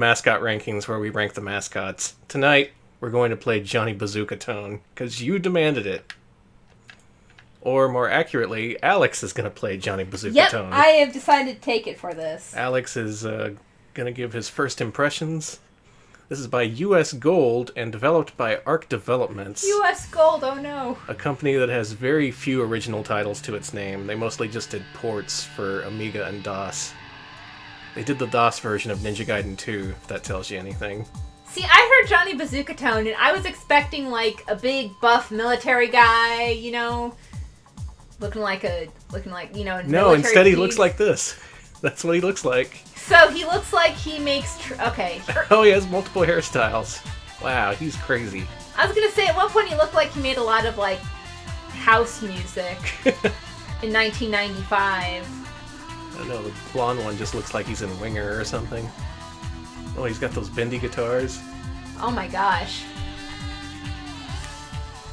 mascot rankings where we rank the mascots. Tonight, we're going to play Johnny Bazookatone, because you demanded it. Or more accurately, Alex is going to play Johnny Bazookatone. Yep, I have decided to take it for this. Alex is going to give his first impressions. This is by US Gold and developed by Arc Developments. US Gold, oh no. A company that has very few original titles to its name. They mostly just did ports for Amiga and DOS. They did the DOS version of Ninja Gaiden 2, if that tells you anything. See, I heard Johnny Bazookatone, and I was expecting, like, a big, buff military guy, you know? Looking like, you know, no, instead he looks like this. That's what he looks like. So he looks like he makes... okay. Oh, he has multiple hairstyles. Wow, he's crazy. I was gonna say, at one point he looked like he made a lot of, like, house music in 1995. I don't know, the blonde one just looks like he's in Winger or something. Oh, he's got those bendy guitars. Oh my gosh.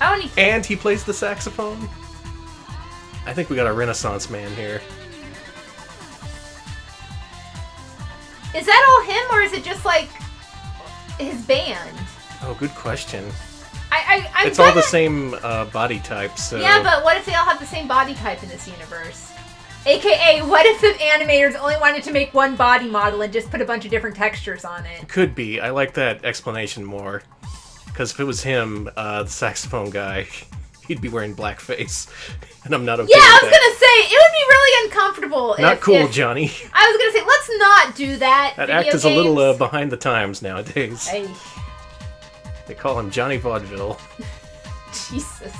Oh, and he plays the saxophone? I think we got a Renaissance man here. Is that all him, or is it just, like, his band? Oh, good question. I'm it's all the same body type, so... Yeah, but what if they all have the same body type in this universe? AKA, what if the animators only wanted to make one body model and just put a bunch of different textures on it? Could be. I like that explanation more. Because if it was him, the saxophone guy, he'd be wearing blackface. And I'm not okay with that. Yeah, I was gonna say, it would be really uncomfortable. Not cool, Johnny. I was gonna say, let's not do that. That act is a little behind the times nowadays. Hey. They call him Johnny Vaudeville. Jesus.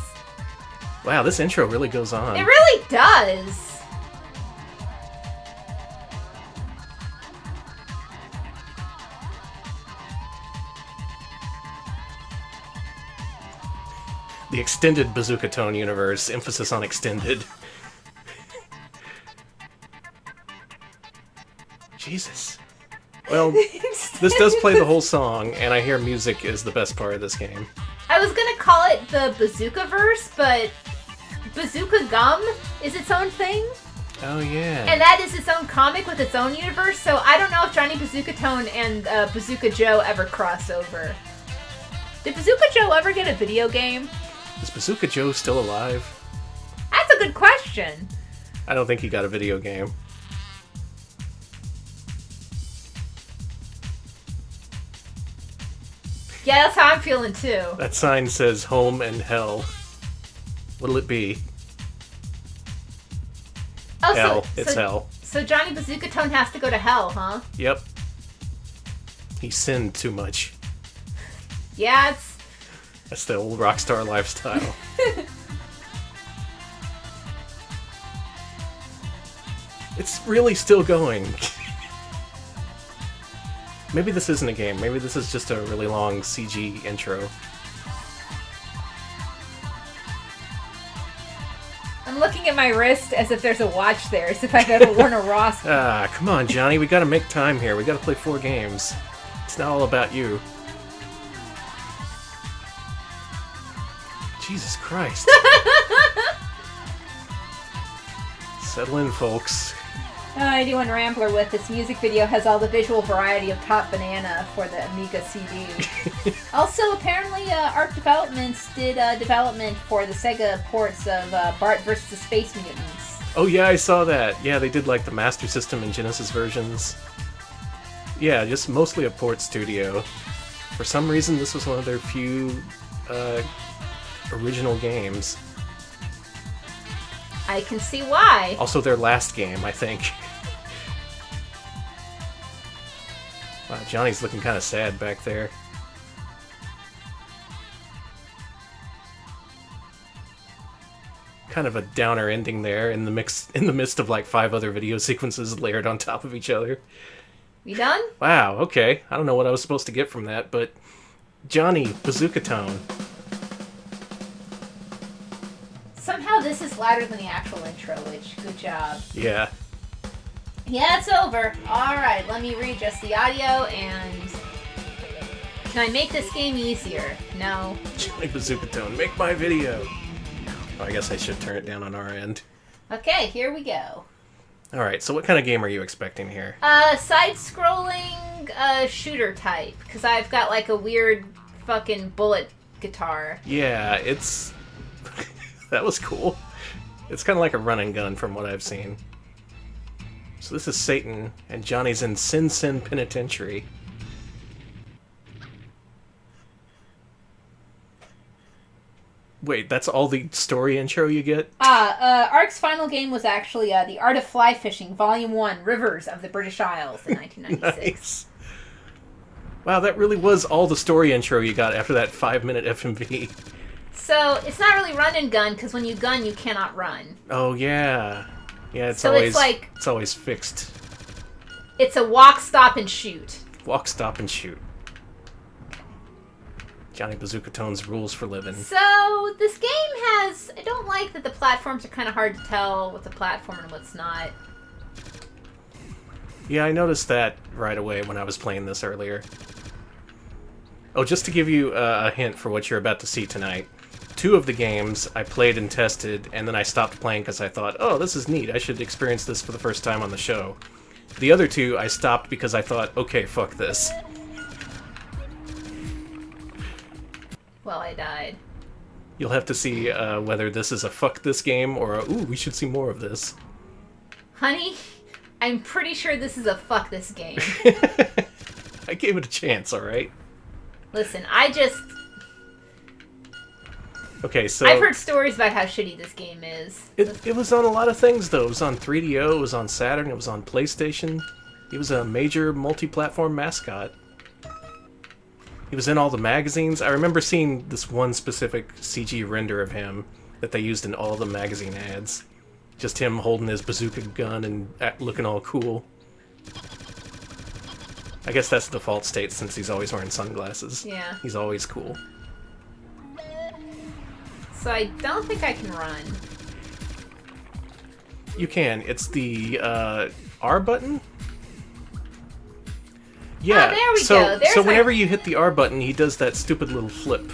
Wow, this intro really goes on. It really does. The extended Bazookatone universe, emphasis on extended. Jesus. Well, this does play the whole song, and I hear music is the best part of this game. I was gonna call it the Bazooka-verse, but Bazooka Gum is its own thing. Oh, yeah. And that is its own comic with its own universe, so I don't know if Johnny Bazookatone and Bazooka Joe ever cross over. Did Bazooka Joe ever get a video game? Is Bazooka Joe still alive? That's a good question. I don't think he got a video game. Yeah, that's how I'm feeling too. That sign says home and hell. What'll it be? Oh, hell. It's hell. So Johnny Bazookatone has to go to hell, huh? Yep. He sinned too much. Yeah, That's the old rock star lifestyle. It's really still going. Maybe this isn't a game. Maybe this is just a really long CG intro. I'm looking at my wrist as if there's a watch there, as if I've ever worn a Ross. Ah, come on, Johnny. We gotta make time here. We gotta play 4 games. It's not all about you. Jesus Christ. Settle in, folks. 81 Rambler with this music video has all the visual variety of Top Banana for the Amiga CD. Also, apparently, Arc Developments did development for the Sega ports of Bart vs. the Space Mutants. Oh yeah, I saw that. Yeah, they did like the Master System and Genesis versions. Yeah, just mostly a port studio. For some reason, this was one of their few original games. I can see why. Also their last game, I think. Wow, Johnny's looking kind of sad back there. Kind of a downer ending there in the midst of like 5 other video sequences layered on top of each other. We done? Wow, okay. I don't know what I was supposed to get from that, but Johnny Bazookatone. Somehow this is louder than the actual intro, which, good job. Yeah. Yeah, it's over. Alright, let me readjust the audio, and... Can I make this game easier? No. Johnny Bazookatone, make my video! Oh, I guess I should turn it down on our end. Okay, here we go. Alright, so what kind of game are you expecting here? Side-scrolling strong shooter type, because I've got like a weird fucking bullet guitar. Yeah, it's... that was cool. It's kind of like a run and gun from what I've seen. So this is Satan, and Johnny's in Sin Sin Penitentiary. Wait, that's all the story intro you get? Ark's final game was actually The Art of Fly Fishing, Volume 1, Rivers of the British Isles in 1996. Nice. Wow, that really was all the story intro you got after that 5-minute FMV. So, it's not really run and gun, because when you gun, you cannot run. Oh, yeah. Yeah, So it's like... it's always fixed. It's a walk, stop, and shoot. Walk, stop, and shoot. Johnny Bazookatone's rules for living. So, this game has... I don't like that the platforms are kind of hard to tell what's a platform and what's not. Yeah, I noticed that right away when I was playing this earlier. Oh, just to give you a hint for what you're about to see tonight. 2 of the games I played and tested, and then I stopped playing because I thought, oh, this is neat, I should experience this for the first time on the show. The other 2 I stopped because I thought, okay, fuck this. Well, I died. You'll have to see whether this is a fuck this game or a, ooh, we should see more of this. Honey, I'm pretty sure this is a fuck this game. I gave it a chance, alright? Listen, I just... Okay, so... I've heard stories about how shitty this game is. It was on a lot of things, though. It was on 3DO, it was on Saturn, it was on PlayStation. He was a major multi-platform mascot. He was in all the magazines. I remember seeing this one specific CG render of him that they used in all the magazine ads. Just him holding his bazooka gun and looking all cool. I guess that's the default state since he's always wearing sunglasses. Yeah. He's always cool. So I don't think I can run. You can. It's the R button? Yeah. Oh, there we go. So whenever you hit the R button, he does that stupid little flip.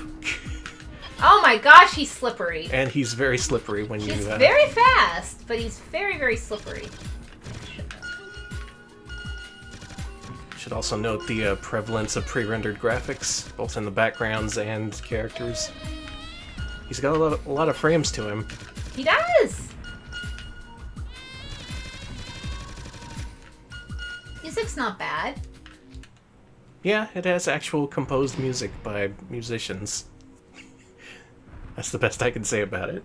Oh my gosh, he's slippery. And he's very slippery when He's you... very fast, but he's very, very slippery. Should also note the prevalence of pre-rendered graphics, both in the backgrounds and characters. He's got a lot of frames to him. He does! Music's not bad. Yeah, it has actual composed music by musicians. That's the best I can say about it.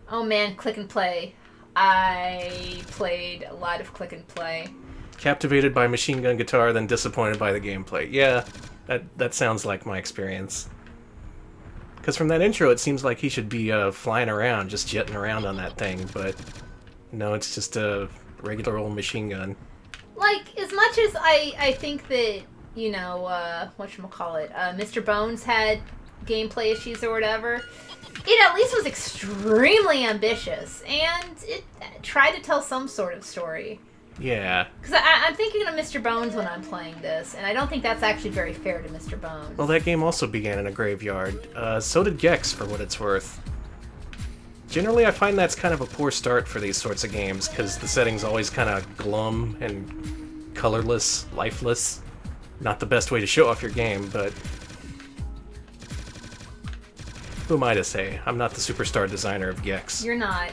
Oh man, click and play. I played a lot of click and play. Captivated by machine gun guitar, then disappointed by the gameplay. Yeah, that sounds like my experience. Because from that intro, it seems like he should be flying around, just jetting around on that thing, but no, it's just a regular old machine gun. Like, as much as I think that, you know, whatchamacallit, Mr. Bones had gameplay issues or whatever, it at least was extremely ambitious, and it tried to tell some sort of story. Yeah. Because I'm thinking of Mr. Bones when I'm playing this, and I don't think that's actually very fair to Mr. Bones. Well, that game also began in a graveyard. So did Gex, for what it's worth. Generally, I find that's kind of a poor start for these sorts of games, because the setting's always kind of glum and colorless, lifeless. Not the best way to show off your game, but... who am I to say? I'm not the superstar designer of Gex. You're not.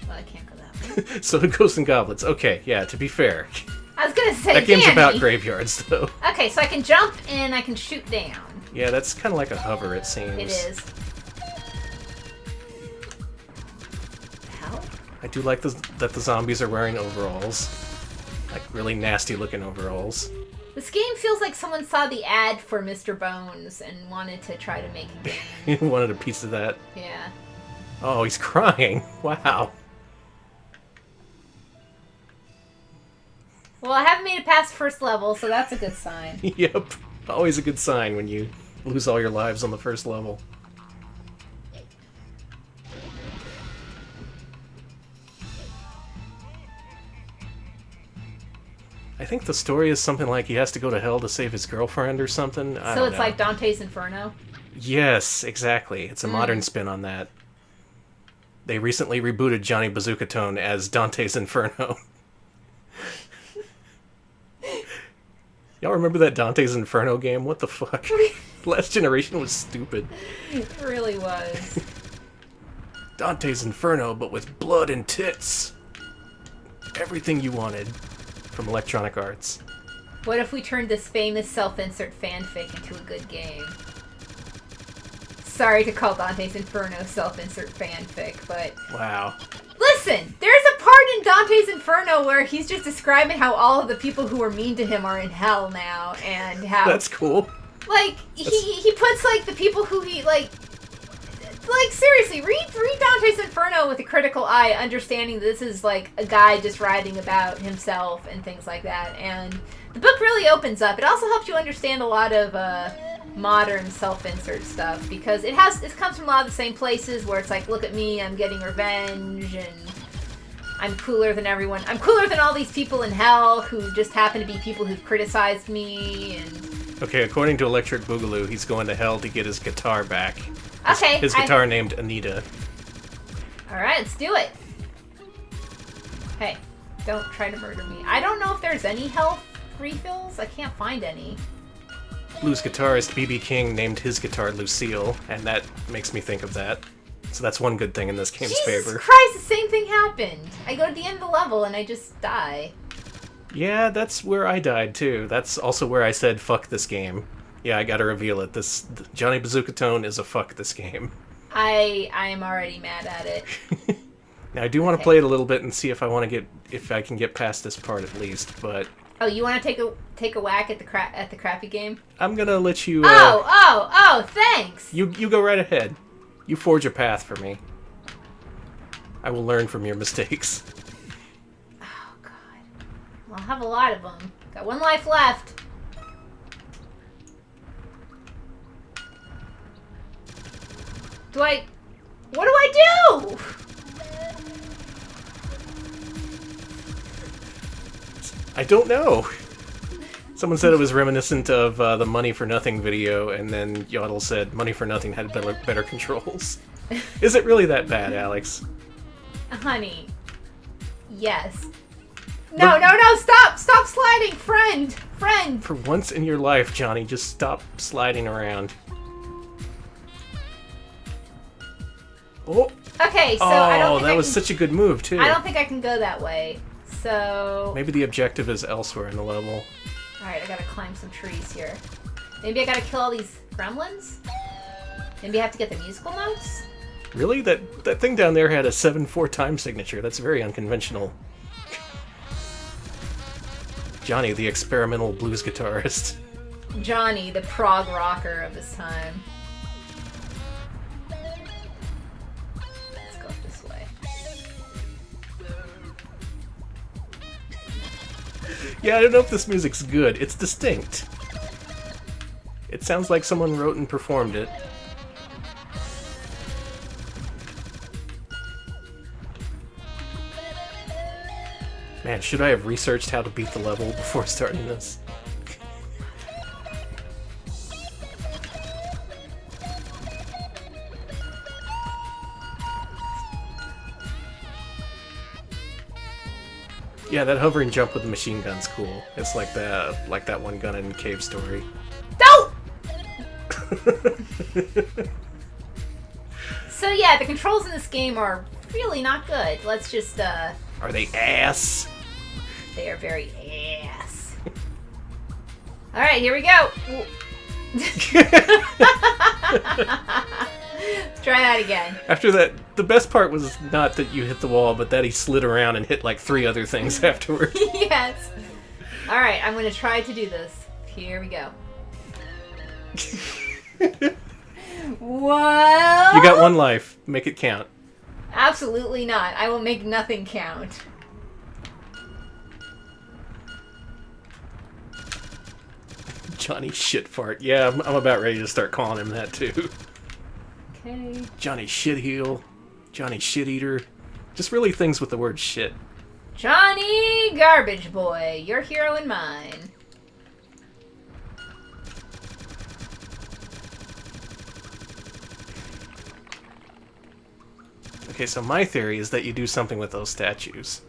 Well, I can't go that way. So, Ghosts and Goblins. Okay, yeah, to be fair. I was gonna say, That game's Danny. about graveyards, though. Okay, so I can jump and I can shoot down. Yeah, that's kind of like a hover, it seems. It is. Hell? I do like that the zombies are wearing overalls. Like, really nasty-looking overalls. This game feels like someone saw the ad for Mr. Bones and wanted to try to make a game. He wanted a piece of that. Yeah. Oh, he's crying. Wow. Well, I haven't made it past first level, so that's a good sign. Yep. Always a good sign when you lose all your lives on the first level. I think the story is something like he has to go to hell to save his girlfriend or something. I So don't it's know. like Dante's Inferno? Yes, exactly. It's a modern spin on that. They recently rebooted Johnny Bazookatone as Dante's Inferno. Y'all remember that Dante's Inferno game? What the fuck? Last Generation was stupid. It really was. Dante's Inferno, but with blood and tits. Everything you wanted from Electronic Arts. What if we turned this famous self-insert fanfic into a good game? Sorry to call Dante's Inferno self-insert fanfic, but... Wow. Listen! There's a part in Dante's Inferno where he's just describing how all of the people who were mean to him are in hell now, and how... That's cool. Like, he puts, like, the people who he, like, seriously, read Dante's Inferno with a critical eye, understanding this is, like, a guy just writing about himself and things like that, and the book really opens up. It also helps you understand a lot of, modern self-insert stuff, because it comes from a lot of the same places where it's like, look at me, I'm getting revenge, and I'm cooler than everyone. I'm cooler than all these people in hell who just happen to be people who've criticized me, and... Okay, according to Electric Boogaloo, he's going to hell to get his guitar back. Okay. His guitar named Anita. Alright, let's do it. Hey, don't try to murder me. I don't know if there's any health refills. I can't find any. Blues guitarist B.B. King named his guitar Lucille, and that makes me think of that. So that's one good thing in this game's Jesus favor. Christ, the same thing happened. I go to the end of the level and I just die. Yeah, that's where I died too. That's also where I said fuck this game. Yeah, I gotta reveal it. This Johnny Bazookatone is a fuck this game. I am already mad at it. Now I do want to play it a little bit and see if I can get past this part at least, but Oh, you want to take a whack at the crappy game? I'm gonna let you. Oh, thanks. You go right ahead. You forge a path for me. I will learn from your mistakes. Oh God, well, I'll have a lot of them. Got one life left. What do I do? I don't know. Someone said it was reminiscent of the Money for Nothing video, and then Yodel said Money for Nothing had better controls. Is it really that bad, Alex? Honey. Yes. No, stop sliding, friend. For once in your life, Johnny, just stop sliding around. Oh. Okay, so I don't think that was such a good move, too. I don't think I can go that way. So... Maybe the objective is elsewhere in the level. Alright, I gotta climb some trees here. Maybe I gotta kill all these gremlins? Maybe I have to get the musical notes? Really? That thing down there had a 7/4 time signature. That's very unconventional. Johnny, the experimental blues guitarist. Johnny, the prog rocker of his time. Let's go this way. Yeah, I don't know if this music's good. It's distinct. It sounds like someone wrote and performed it. Man, should I have researched how to beat the level before starting this? Yeah, that hovering jump with the machine gun's cool. It's like that one gun in Cave Story. Don't! So yeah, the controls in this game are really not good. Let's just, Are they ass? They are very ass. Alright, here we go! Let's try that again. After that, the best part was not that you hit the wall, but that he slid around and hit like 3 other things afterward. Yes. Alright, I'm gonna try to do this. Here we go. Well... You got 1 life. Make it count. Absolutely not. I will make nothing count. Johnny Shitfart. Yeah, I'm about ready to start calling him that too. Okay. Johnny Shitheel. Johnny Shit-Eater. Just really things with the word shit. Johnny Garbage Boy, your hero and mine. Okay, so my theory is that you do something with those statues.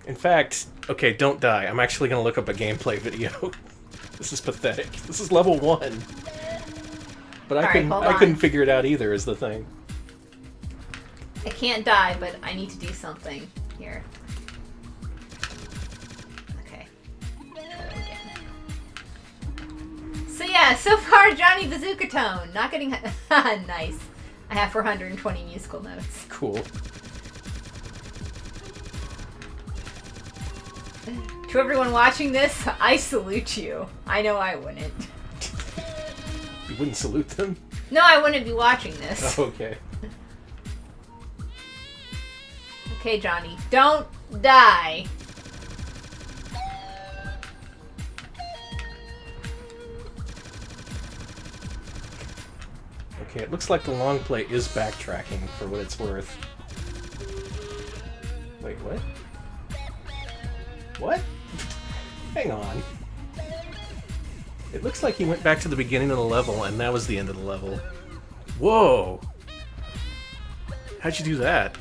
In fact, okay, don't die. I'm actually going to look up a gameplay video. This is pathetic. This is level 1. But I couldn't figure it out either, is the thing. I can't die, but I need to do something here. Okay. So yeah, so far Johnny Bazookatone. Not getting... Nice. I have 420 musical notes. Cool. To everyone watching this, I salute you. I know I wouldn't. You wouldn't salute them? No, I wouldn't be watching this. Oh, okay. Okay, Johnny, don't die. Okay, it looks like the long play is backtracking for what it's worth. Wait, what? What? Hang on. It looks like he went back to the beginning of the level, and that was the end of the level. Whoa! How'd you do that?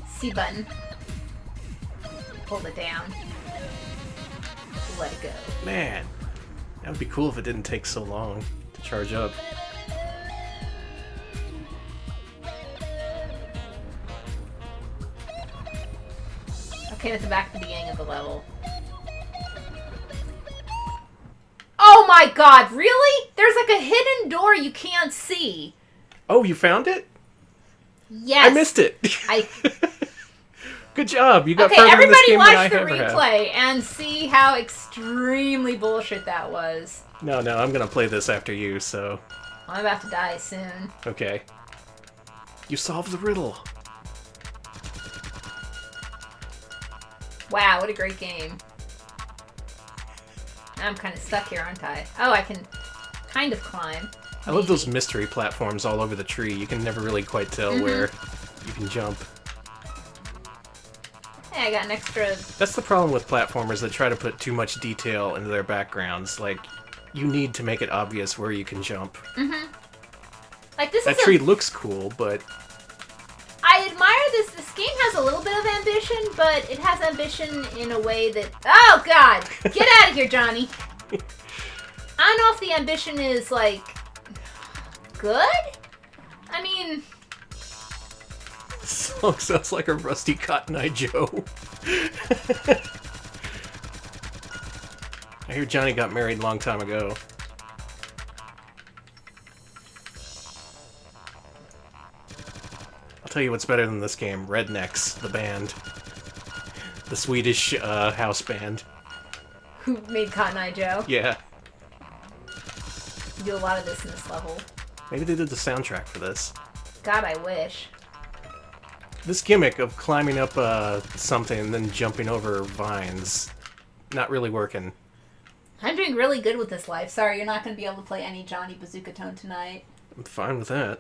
C button. Hold it down. Let it go. Man, that would be cool if it didn't take so long to charge up. Okay, that's back to the beginning of the level. Oh my god, really? There's like a hidden door you can't see. Oh, you found it? Yes. I missed it. I... Good job. You got Okay, further in this game than I everybody watch ever the have. replay and see how extremely bullshit that was. No, I'm gonna play this after you, so... I'm about to die soon. Okay. You solved the riddle. Wow, what a great game. I'm kind of stuck here, aren't I? Oh, I can kind of climb. I love those mystery platforms all over the tree. You can never really quite tell where you can jump. Hey, I got an extra... That's the problem with platformers that try to put too much detail into their backgrounds. Like, you need to make it obvious where you can jump. Like, this That is tree looks cool, but... I admire this. This game has a little bit of ambition, but it has ambition in a way that... Oh, God! Get out of here, Johnny! I don't know if the ambition is, like... good? I mean... This song sounds like a rusty Cotton Eye Joe. I hear Johnny got married a long time ago. I'll tell you what's better than this game. Rednecks, the band. The Swedish house band. Who made Cotton Eye Joe? Yeah. You do a lot of this in this level. Maybe they did the soundtrack for this. God, I wish. This gimmick of climbing up something and then jumping over vines, not really working. I'm doing really good with this life. Sorry, you're not going to be able to play any Johnny Bazookatone tonight. I'm fine with that.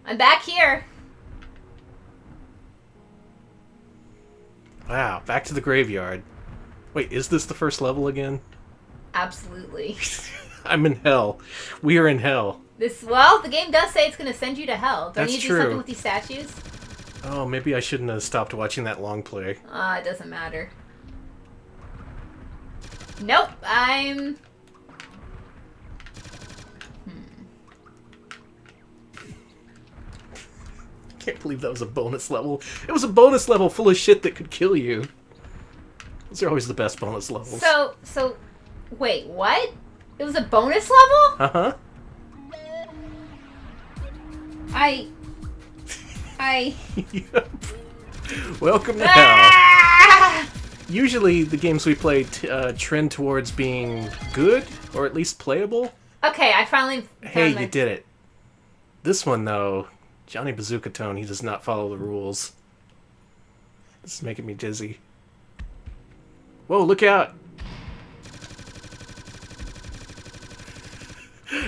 I'm back here. Wow, back to the graveyard. Wait, is this the first level again? Absolutely. I'm in hell. We are in hell. Well, the game does say it's going to send you to hell. Don't That's you do true. something with these statues? Oh, maybe I shouldn't have stopped watching that long play. It doesn't matter. Nope, I'm... Can't believe that was a bonus level. It was a bonus level full of shit that could kill you. Those are always the best bonus levels. So, wait, what? It was a bonus level? Uh-huh. Yep. Welcome to hell. Ah! Usually the games we play trend towards being good, or at least playable. Okay, I finally Hey, found you did it. This one, though, Johnny Bazookatone, he does not follow the rules. This is making me dizzy. Whoa, look out!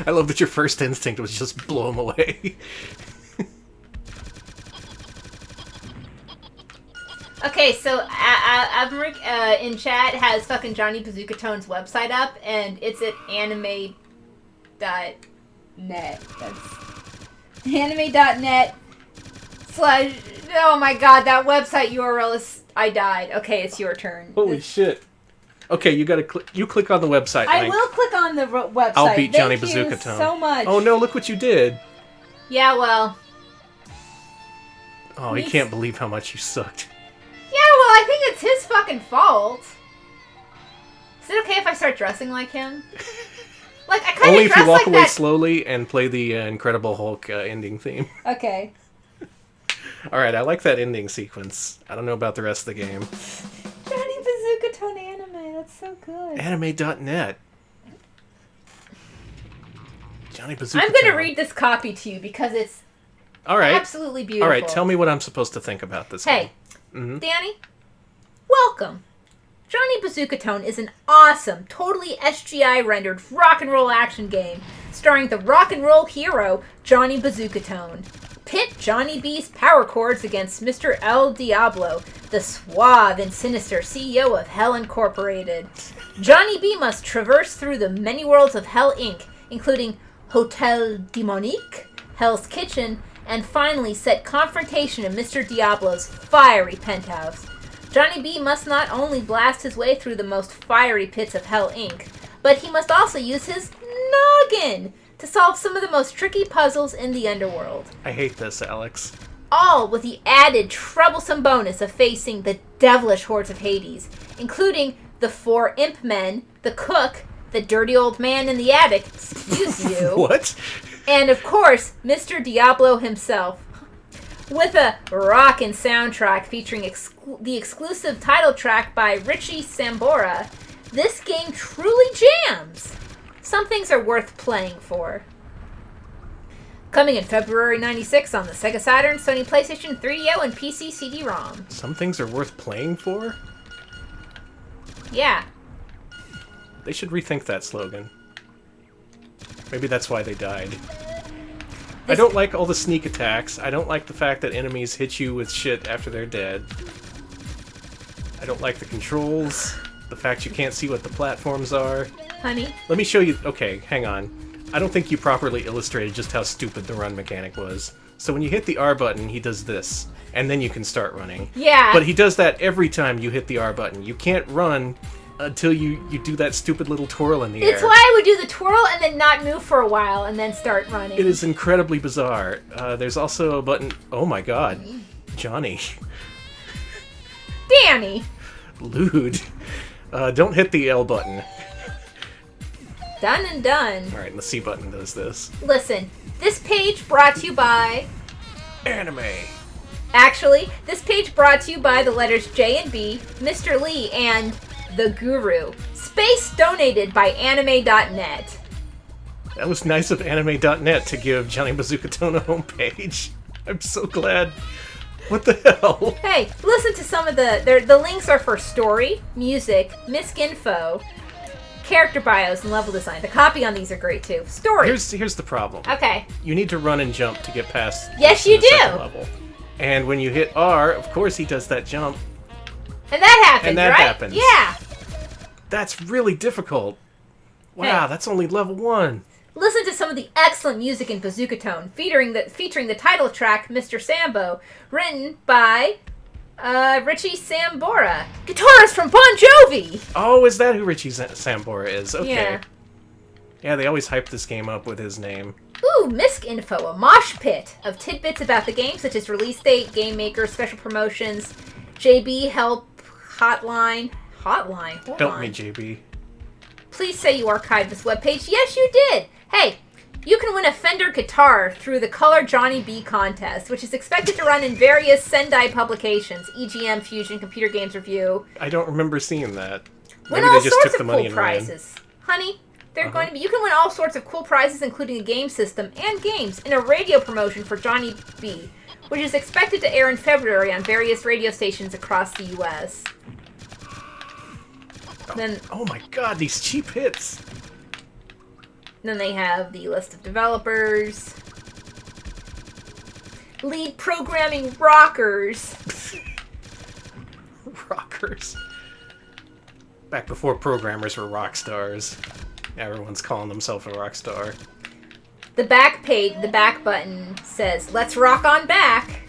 I love that your first instinct was just blow him away. Okay, so Averick in chat has fucking Johnny Bazookatone's website up, and it's at anime.net. That's anime.net / oh my god, that website URL is... I died. Okay, it's your turn. Holy shit. Okay, you gotta click on the website I link. will click on the website. I'll beat Johnny Thank you Bazookatone. so much. Oh no, look what you did. Yeah, well... Oh, he can't believe how much you sucked. Yeah, well, I think it's his fucking fault. Is it okay if I start dressing like him? Like, I kind of dress like that. Only if you walk away slowly and play the Incredible Hulk ending theme. Okay. Alright, I like that ending sequence. I don't know about the rest of the game. Johnny Bazookatone anime, that's so good. Anime.net. Johnny Bazookatone. I'm gonna read this copy to you because it's absolutely beautiful. Alright, tell me what I'm supposed to think about this game. Hey, Danny, welcome. Johnny Bazookatone is an awesome, totally SGI-rendered rock and roll action game starring the rock and roll hero, Johnny Bazookatone. Pit Johnny B's power chords against Mr. El Diablo, the suave and sinister CEO of Hell Incorporated. Johnny B must traverse through the many worlds of Hell Inc., including Hotel Demonique, Hell's Kitchen, and finally set confrontation in Mr. Diablo's fiery penthouse. Johnny B must not only blast his way through the most fiery pits of Hell Inc., but he must also use his noggin to solve some of the most tricky puzzles in the underworld. I hate this, Alex. All with the added troublesome bonus of facing the devilish hordes of Hades, including the 4 imp men, the cook, the dirty old man in the attic, excuse you. What? And of course, Mr. Diablo himself. With a rockin' soundtrack featuring the exclusive title track by Richie Sambora, this game truly jams. Some things are worth playing for. Coming in February 96 on the Sega Saturn, Sony PlayStation 3DO, and PC CD-ROM. Some things are worth playing for? Yeah. They should rethink that slogan. Maybe that's why they died. I don't like all the sneak attacks. I don't like the fact that enemies hit you with shit after they're dead. I don't like the controls. The fact you can't see what the platforms are. Honey? Let me show you... Okay, hang on. I don't think you properly illustrated just how stupid the run mechanic was. So when you hit the R button, he does this. And then you can start running. Yeah. But he does that every time you hit the R button. You can't run until you do that stupid little twirl in the air. It's why I would do the twirl and then not move for a while and then start running. It is incredibly bizarre. There's also a button... Oh my god. Johnny. Danny. Lewd. Don't hit the L button. Done and done. Alright, and the C button does this. Listen, this page brought to you by... Anime. Actually, this page brought to you by the letters J and B, Mr. Lee, and The Guru. Space donated by anime.net. That was nice of anime.net to give Johnny Bazookatone a homepage. I'm so glad. What the hell? Hey, listen to some of the links are for story, music, misc info, character bios, and level design. The copy on these are great too. Story. Here's the problem. Okay. You need to run and jump to get past Yes, the you do. second level. And when you hit R, of course he does that jump. And that happens, And that right? happens. Yeah. That's really difficult. Wow, Hey. that's only level 1. Listen to some of the excellent music in Bazookatone, featuring the title track, Mr. Sambo, written by Richie Sambora, guitarist from Bon Jovi! Oh, is that who Richie Sambora is? Okay. Yeah. Yeah, they always hype this game up with his name. Ooh, misc info, a mosh pit of tidbits about the game, such as release date, game maker, special promotions, JB help, hotline. Hold Help on. me, JB. Please say you archived this webpage. Yes, you did. Hey, you can win a Fender guitar through the Color Johnny B contest, which is expected to run in various Sendai publications, EGM, Fusion, Computer Games Review. I don't remember seeing that. Win Maybe all they just sorts took the of money cool and ran. prizes. Honey, they're going to be... You can win all sorts of cool prizes, including a game system and games, in a radio promotion for Johnny B, which is expected to air in February on various radio stations across the U.S. Then, Oh my god, these cheap hits! then they have the list of developers, lead programming rockers, rockers. Back before programmers were rock stars. Everyone's calling themselves a rock star. The back page, the back button says, "Let's rock on back."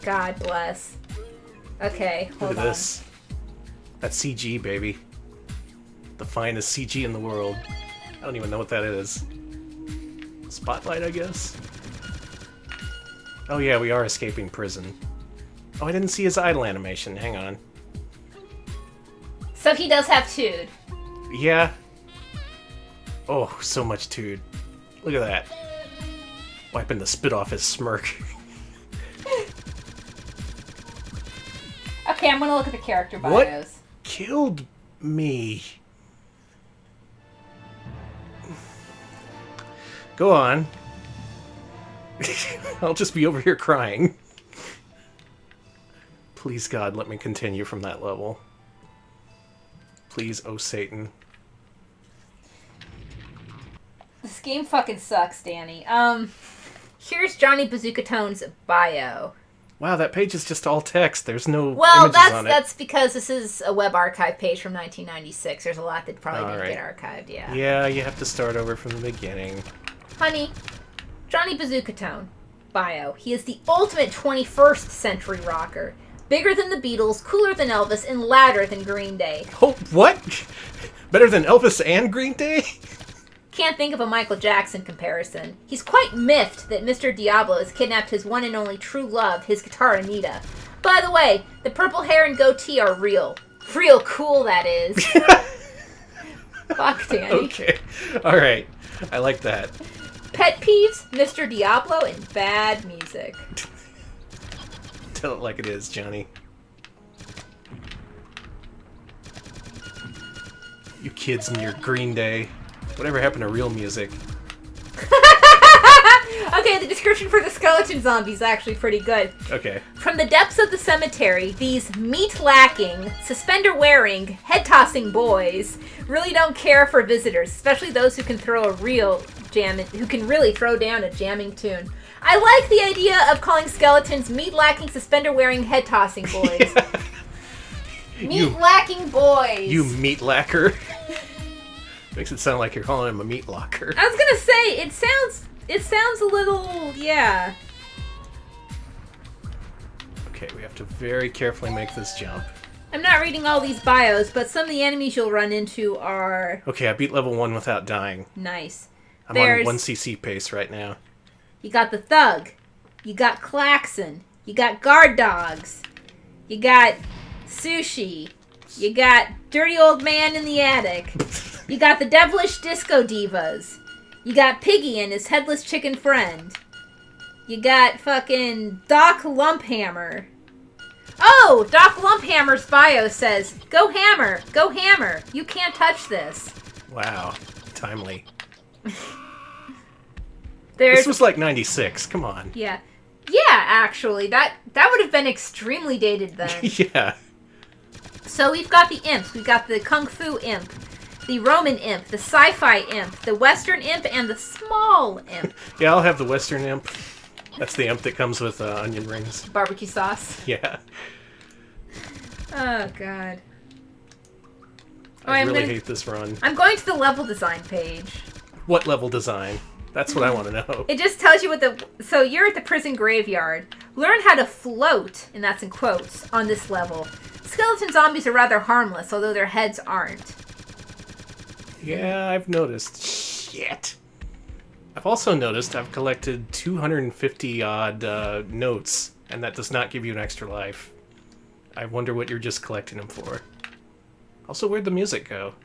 God bless. Okay, hold on. Look at this. That's CG, baby. The finest CG in the world. I don't even know what that is. Spotlight, I guess? Oh yeah, we are escaping prison. Oh, I didn't see his idle animation. Hang on. So he does have Tood. Yeah. Oh, so much Tood. Look at that. Wiping the spit off his smirk. Okay, I'm gonna look at the character bios. What killed me? Go on. I'll just be over here crying. Please, God, let me continue from that level. Please, oh Satan. This game fucking sucks, Danny. Here's Johnny Bazookatone's bio. Wow, that page is just all text. There's no Well, images on it. that's because this is a web archive page from 1996. There's a lot that probably didn't get archived, yeah. Yeah, you have to start over from the beginning. Honey, Johnny Bazookatone, bio. He is the ultimate 21st century rocker. Bigger than the Beatles, cooler than Elvis, and louder than Green Day. Oh, what? Better than Elvis and Green Day? Can't think of a Michael Jackson comparison. He's quite miffed that Mr. Diablo has kidnapped his one and only true love, his guitar Anita. By the way, the purple hair and goatee are real. Real cool, that is. Fuck, Danny. Okay. Alright. I like that. Pet peeves, Mr. Diablo, and bad music. Tell it like it is, Johnny. You kids and your Green Day. Whatever happened to real music? Okay, the description for the skeleton zombie is actually pretty good. Okay. From the depths of the cemetery, these meat-lacking, suspender-wearing, head-tossing boys really don't care for visitors, especially those who can who can really throw down a jamming tune. I like the idea of calling skeletons meat-lacking, suspender-wearing, head-tossing boys. Meat-lacking boys. You meat lacker. Makes it sound like you're calling him a meat locker. I was gonna say, it sounds a little, yeah. Okay, we have to very carefully make this jump. I'm not reading all these bios, but some of the enemies you'll run into are... Okay, I beat level 1 without dying. Nice. I'm on 1cc pace right now. You got the Thug. You got Klaxon. You got Guard Dogs. You got Sushi. You got Dirty Old Man in the Attic. You got the Devilish Disco Divas. You got Piggy and his headless chicken friend. You got fucking Doc Lumphammer. Oh, Doc Lumphammer's bio says, "Go hammer, go hammer. You can't touch this." Wow, timely. There's, this was like 96, come on. Yeah. Yeah, actually. That would have been extremely dated then. Yeah. So we've got the imps. We've got the Kung Fu imp, the Roman imp, the sci-fi imp, the Western imp, and the small imp. Yeah, I'll have the Western imp. That's the imp that comes with onion rings. Barbecue sauce. Yeah. Oh, God. I really hate this run. I'm going to the level design page. What level design? That's what I want to know. It just tells you what the... So you're at the prison graveyard. Learn how to float, and that's in quotes, on this level. Skeleton zombies are rather harmless, although their heads aren't. Yeah, I've noticed. Shit. I've also noticed I've collected 250-odd notes, and that does not give you an extra life. I wonder what you're just collecting them for. Also, where'd the music go?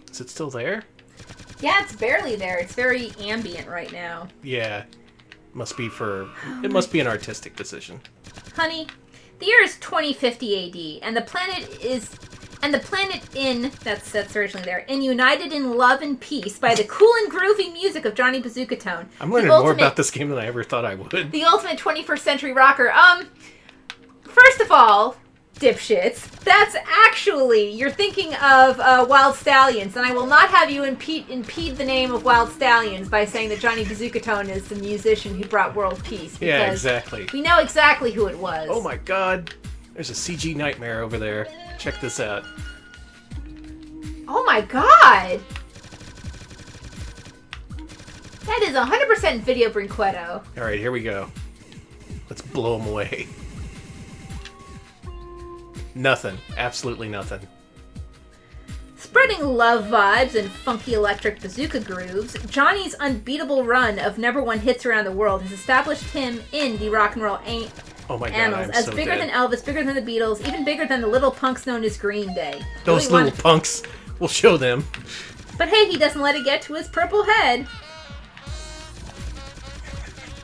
Is it still there? Yeah, it's barely there. It's very ambient right now. Yeah. Must be for... It must be an artistic decision. Honey, the year is 2050 AD, and the planet is... And the planet that's originally there, and united in love and peace by the cool and groovy music of Johnny Bazookatone. I'm learning more about this game than I ever thought I would. The ultimate 21st century rocker. First of all, dipshits. That's actually, you're thinking of Wild Stallions, and I will not have you impede the name of Wild Stallions by saying that Johnny Bazookatone is the musician who brought world peace. Yeah, exactly. We know exactly who it was. Oh my god. There's a CG nightmare over there. Check this out. Oh my god! That is 100% Video Brinquetto. Alright, here we go. Let's blow him away. Nothing. Absolutely nothing. Spreading love vibes and funky electric bazooka grooves, Johnny's unbeatable run of #1 hits around the world has established him in the rock and roll oh my god, annals as bigger than Elvis, bigger than the Beatles, even bigger than the little punks known as Green Day. Those little punks. We'll show them. But hey, he doesn't let it get to his purple head.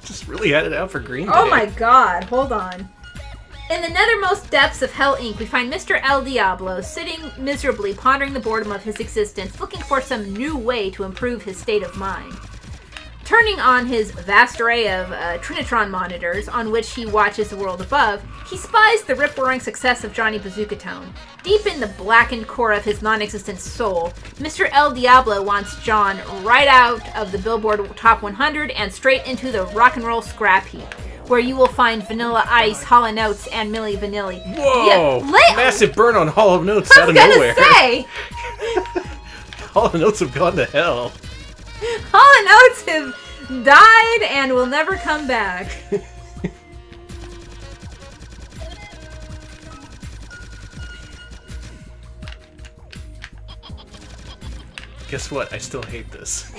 Just really had it out for Green Day. Oh my god, hold on. In the nethermost depths of Hell Inc., we find Mr. El Diablo sitting miserably, pondering the boredom of his existence, looking for some new way to improve his state of mind. Turning on his vast array of Trinitron monitors, on which he watches the world above, he spies the rip-roaring success of Johnny Bazookatone. Deep in the blackened core of his non-existent soul, Mr. El Diablo wants John right out of the Billboard Top 100 and straight into the rock and roll scrap heap, where you will find Vanilla Ice, Hall & Oates, and Milli Vanilli. Whoa! Yeah, massive burn on Hall & Oates out of nowhere. I was gonna say! Hall & Oates have gone to hell. Hall & Oates have died and will never come back. Guess what? I still hate this.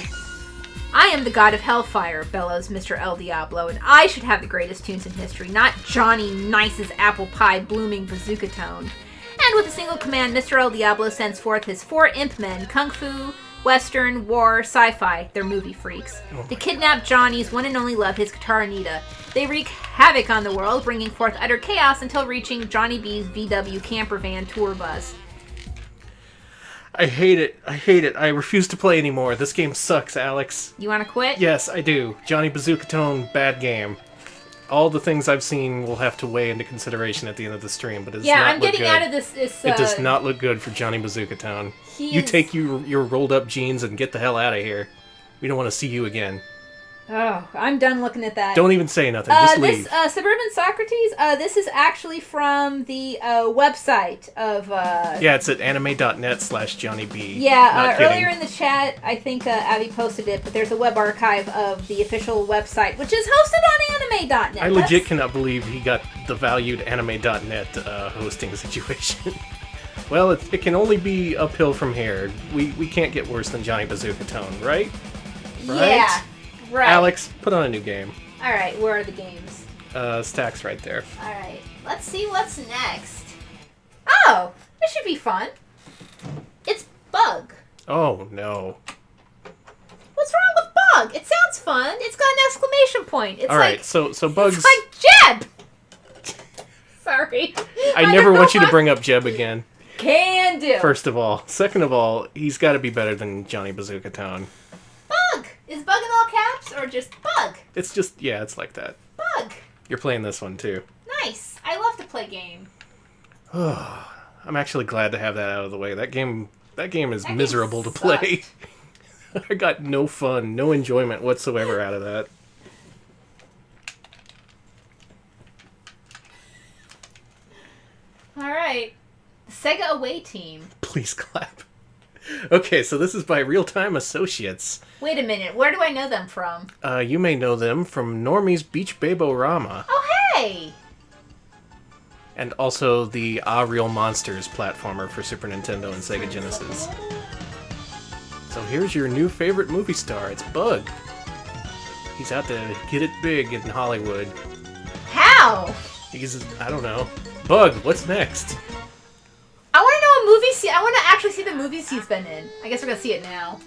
I am the god of hellfire, bellows Mr. El Diablo, and I should have the greatest tunes in history, not Johnny Nice's apple pie blooming Bazookatone. And with a single command, Mr. El Diablo sends forth his 4 imp men, kung fu, western, war, sci-fi, they're movie freaks, to kidnap Johnny's one and only love, his guitar Anita. They wreak havoc on the world, bringing forth utter chaos until reaching Johnny B's VW camper van tour bus. I hate it. I hate it. I refuse to play anymore. This game sucks, Alex. You want to quit? Yes, I do. Johnny Bazookatone, bad game. All the things I've seen will have to weigh into consideration at the end of the stream, but it's not I'm getting out of this. It does not look good for Johnny Bazookatone. You take your rolled up jeans and get the hell out of here. We don't want to see you again. Oh, I'm done looking at that. Don't even say nothing. Just leave. Suburban Socrates, this is actually from the website of... Yeah, it's at anime.net/JohnnyB. Yeah, earlier in the chat, I think Abby posted it, but there's a web archive of the official website, which is hosted on anime.net. I legit cannot believe he got the valued anime.net hosting situation. Well, it can only be uphill from here. We can't get worse than Johnny Bazookatone, right? Yeah. Right. Alex, put on a new game. Alright, where are the games? Stack's right there. Alright, let's see what's next. Oh, this should be fun. It's Bug. Oh, no. What's wrong with Bug? It sounds fun. It's got an exclamation point. It's Alright, so Bug's... It's like Jeb! Sorry. I never want you to bring up Jeb again. Can do. First of all. Second of all, he's got to be better than Johnny Bazookatone. Bug! Is Bug in all caps or just Bug? It's just, yeah, it's like that. Bug! You're playing this one, too. Nice. I love to play game. I'm actually glad to have that out of the way. That game is miserable to play. I got no fun, no enjoyment whatsoever out of that. Alright. Sega Away Team. Please clap. Okay, so this is by Real Time Associates. Wait a minute, where do I know them from? You may know them from Normie's Beach Babe-O-Rama. Oh, hey! And also the Real Monsters platformer for Super Nintendo and Sega Genesis. So here's your new favorite movie star, it's Bug. He's out to get it big in Hollywood. How? I don't know. Bug, what's next? I want to know a movie I want to actually see the movies he's been in. I guess we're going to see it now.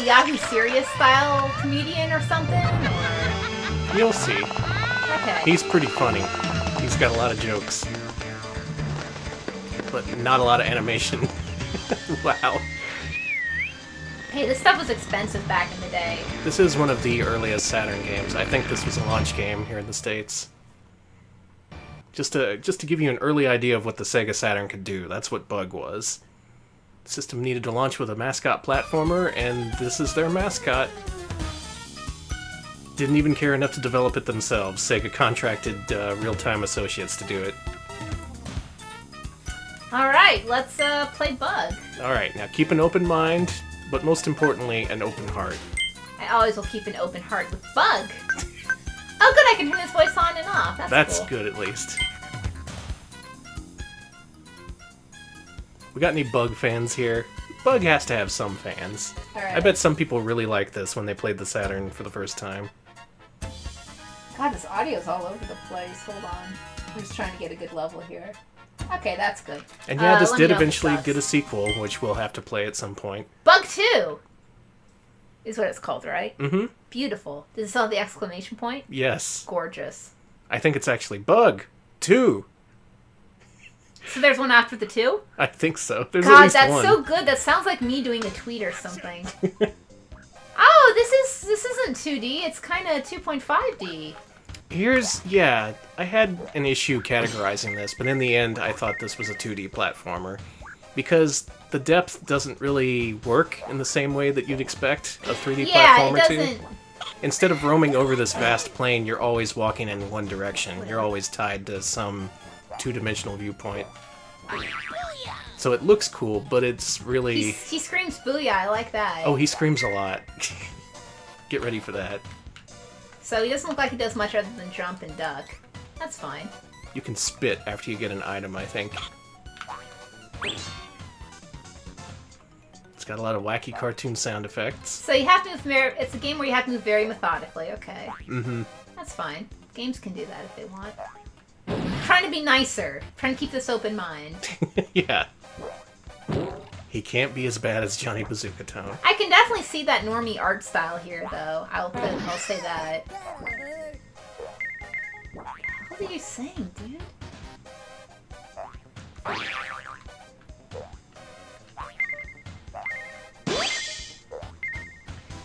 Yahoo Serious style comedian or something? Or... You'll see. Okay. He's pretty funny. He's got a lot of jokes. But not a lot of animation. Wow. Hey, this stuff was expensive back in the day. This is one of the earliest Saturn games. I think this was a launch game here in the States. Just to give you an early idea of what the Sega Saturn could do, that's what Bug was. The system needed to launch with a mascot platformer, and this is their mascot. Didn't even care enough to develop it themselves. Sega contracted Real-Time Associates to do it. Alright, let's play Bug. Alright, now keep an open mind, but most importantly, an open heart. I always will keep an open heart with Bug. Oh good, I can turn his voice on and off. That's cool. Good, at least. We got any Bug fans here? Bug has to have some fans. Alright. I bet some people really liked this when they played the Saturn for the first time. God, this audio's all over the place. Hold on. I'm just trying to get a good level here. Okay, that's good. And yeah, this did eventually get a sequel, which we'll have to play at some point. Bug 2! Is what it's called, right? Mm-hmm. Beautiful. Does it still have the exclamation point? Yes. Gorgeous. I think it's actually Bug 2. So there's one after the 2? I think so. There's at God, least that's one. so good. That sounds like me doing a tweet or something. Oh, this isn't 2D. It's kind of 2.5D. Yeah, I had an issue categorizing this, but in the end I thought this was a 2D platformer. Because the depth doesn't really work in the same way that you'd expect a 3D platformer to. Instead of roaming over this vast plane, you're always walking in one direction. You're always tied to some two-dimensional viewpoint. So it looks cool, but it's really... He screams booyah, I like that. Oh, he screams a lot. Get ready for that. So he doesn't look like he does much other than jump and duck. That's fine. You can spit after you get an item, I think. It's got a lot of wacky cartoon sound effects. So you have to move it's a game where you have to move very methodically, okay. Mm-hmm. That's fine. Games can do that if they want. I'm trying to be nicer. I'm trying to keep this open mind. Yeah. He can't be as bad as Johnny Bazookatone. I can definitely see that normie art style here, though. I'll say that. What are you saying, dude?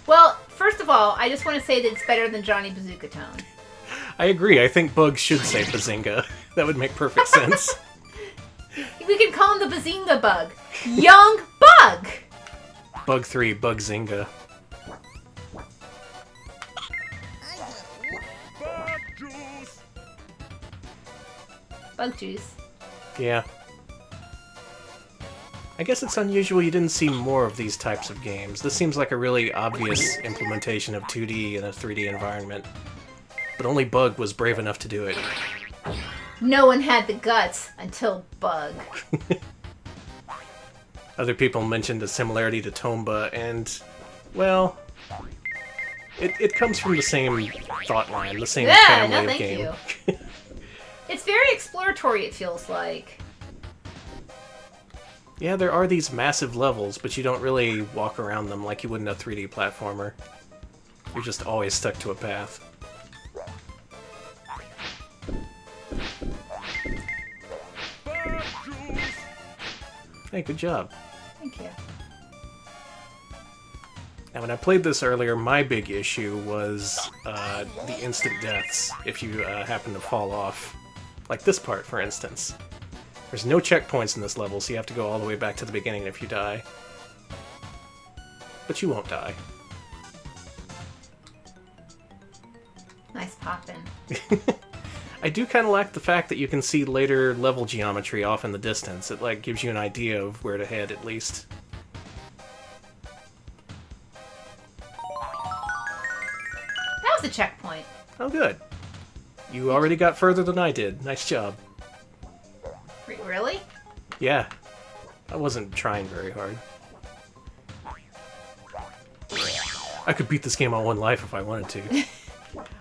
Well, first of all, I just want to say that it's better than Johnny Bazookatone. I agree. I think Bug should say Bazinga. That would make perfect sense. We can call him the Bazinga Bug. Young Bug! Bug 3, Bug Zinga. Bug juice. Yeah. I guess it's unusual you didn't see more of these types of games. This seems like a really obvious implementation of 2D in a 3D environment. But only Bug was brave enough to do it. No one had the guts until Bug. Other people mentioned a similarity to Tomba, and, well, it comes from the same thought line, the same family of game. You. It's very exploratory, it feels like. Yeah, there are these massive levels, but you don't really walk around them like you would in a 3D platformer. You're just always stuck to a path. Hey, good job. Thank you. Now, when I played this earlier, my big issue was the instant deaths if you happen to fall off. Like this part, for instance. There's no checkpoints in this level, so you have to go all the way back to the beginning if you die. But you won't die. Nice poppin'. I do kind of like the fact that you can see later level geometry off in the distance. It like gives you an idea of where to head, at least. That was a checkpoint. Oh, good. You already got further than I did. Nice job. Really? Yeah. I wasn't trying very hard. I could beat this game on one life if I wanted to.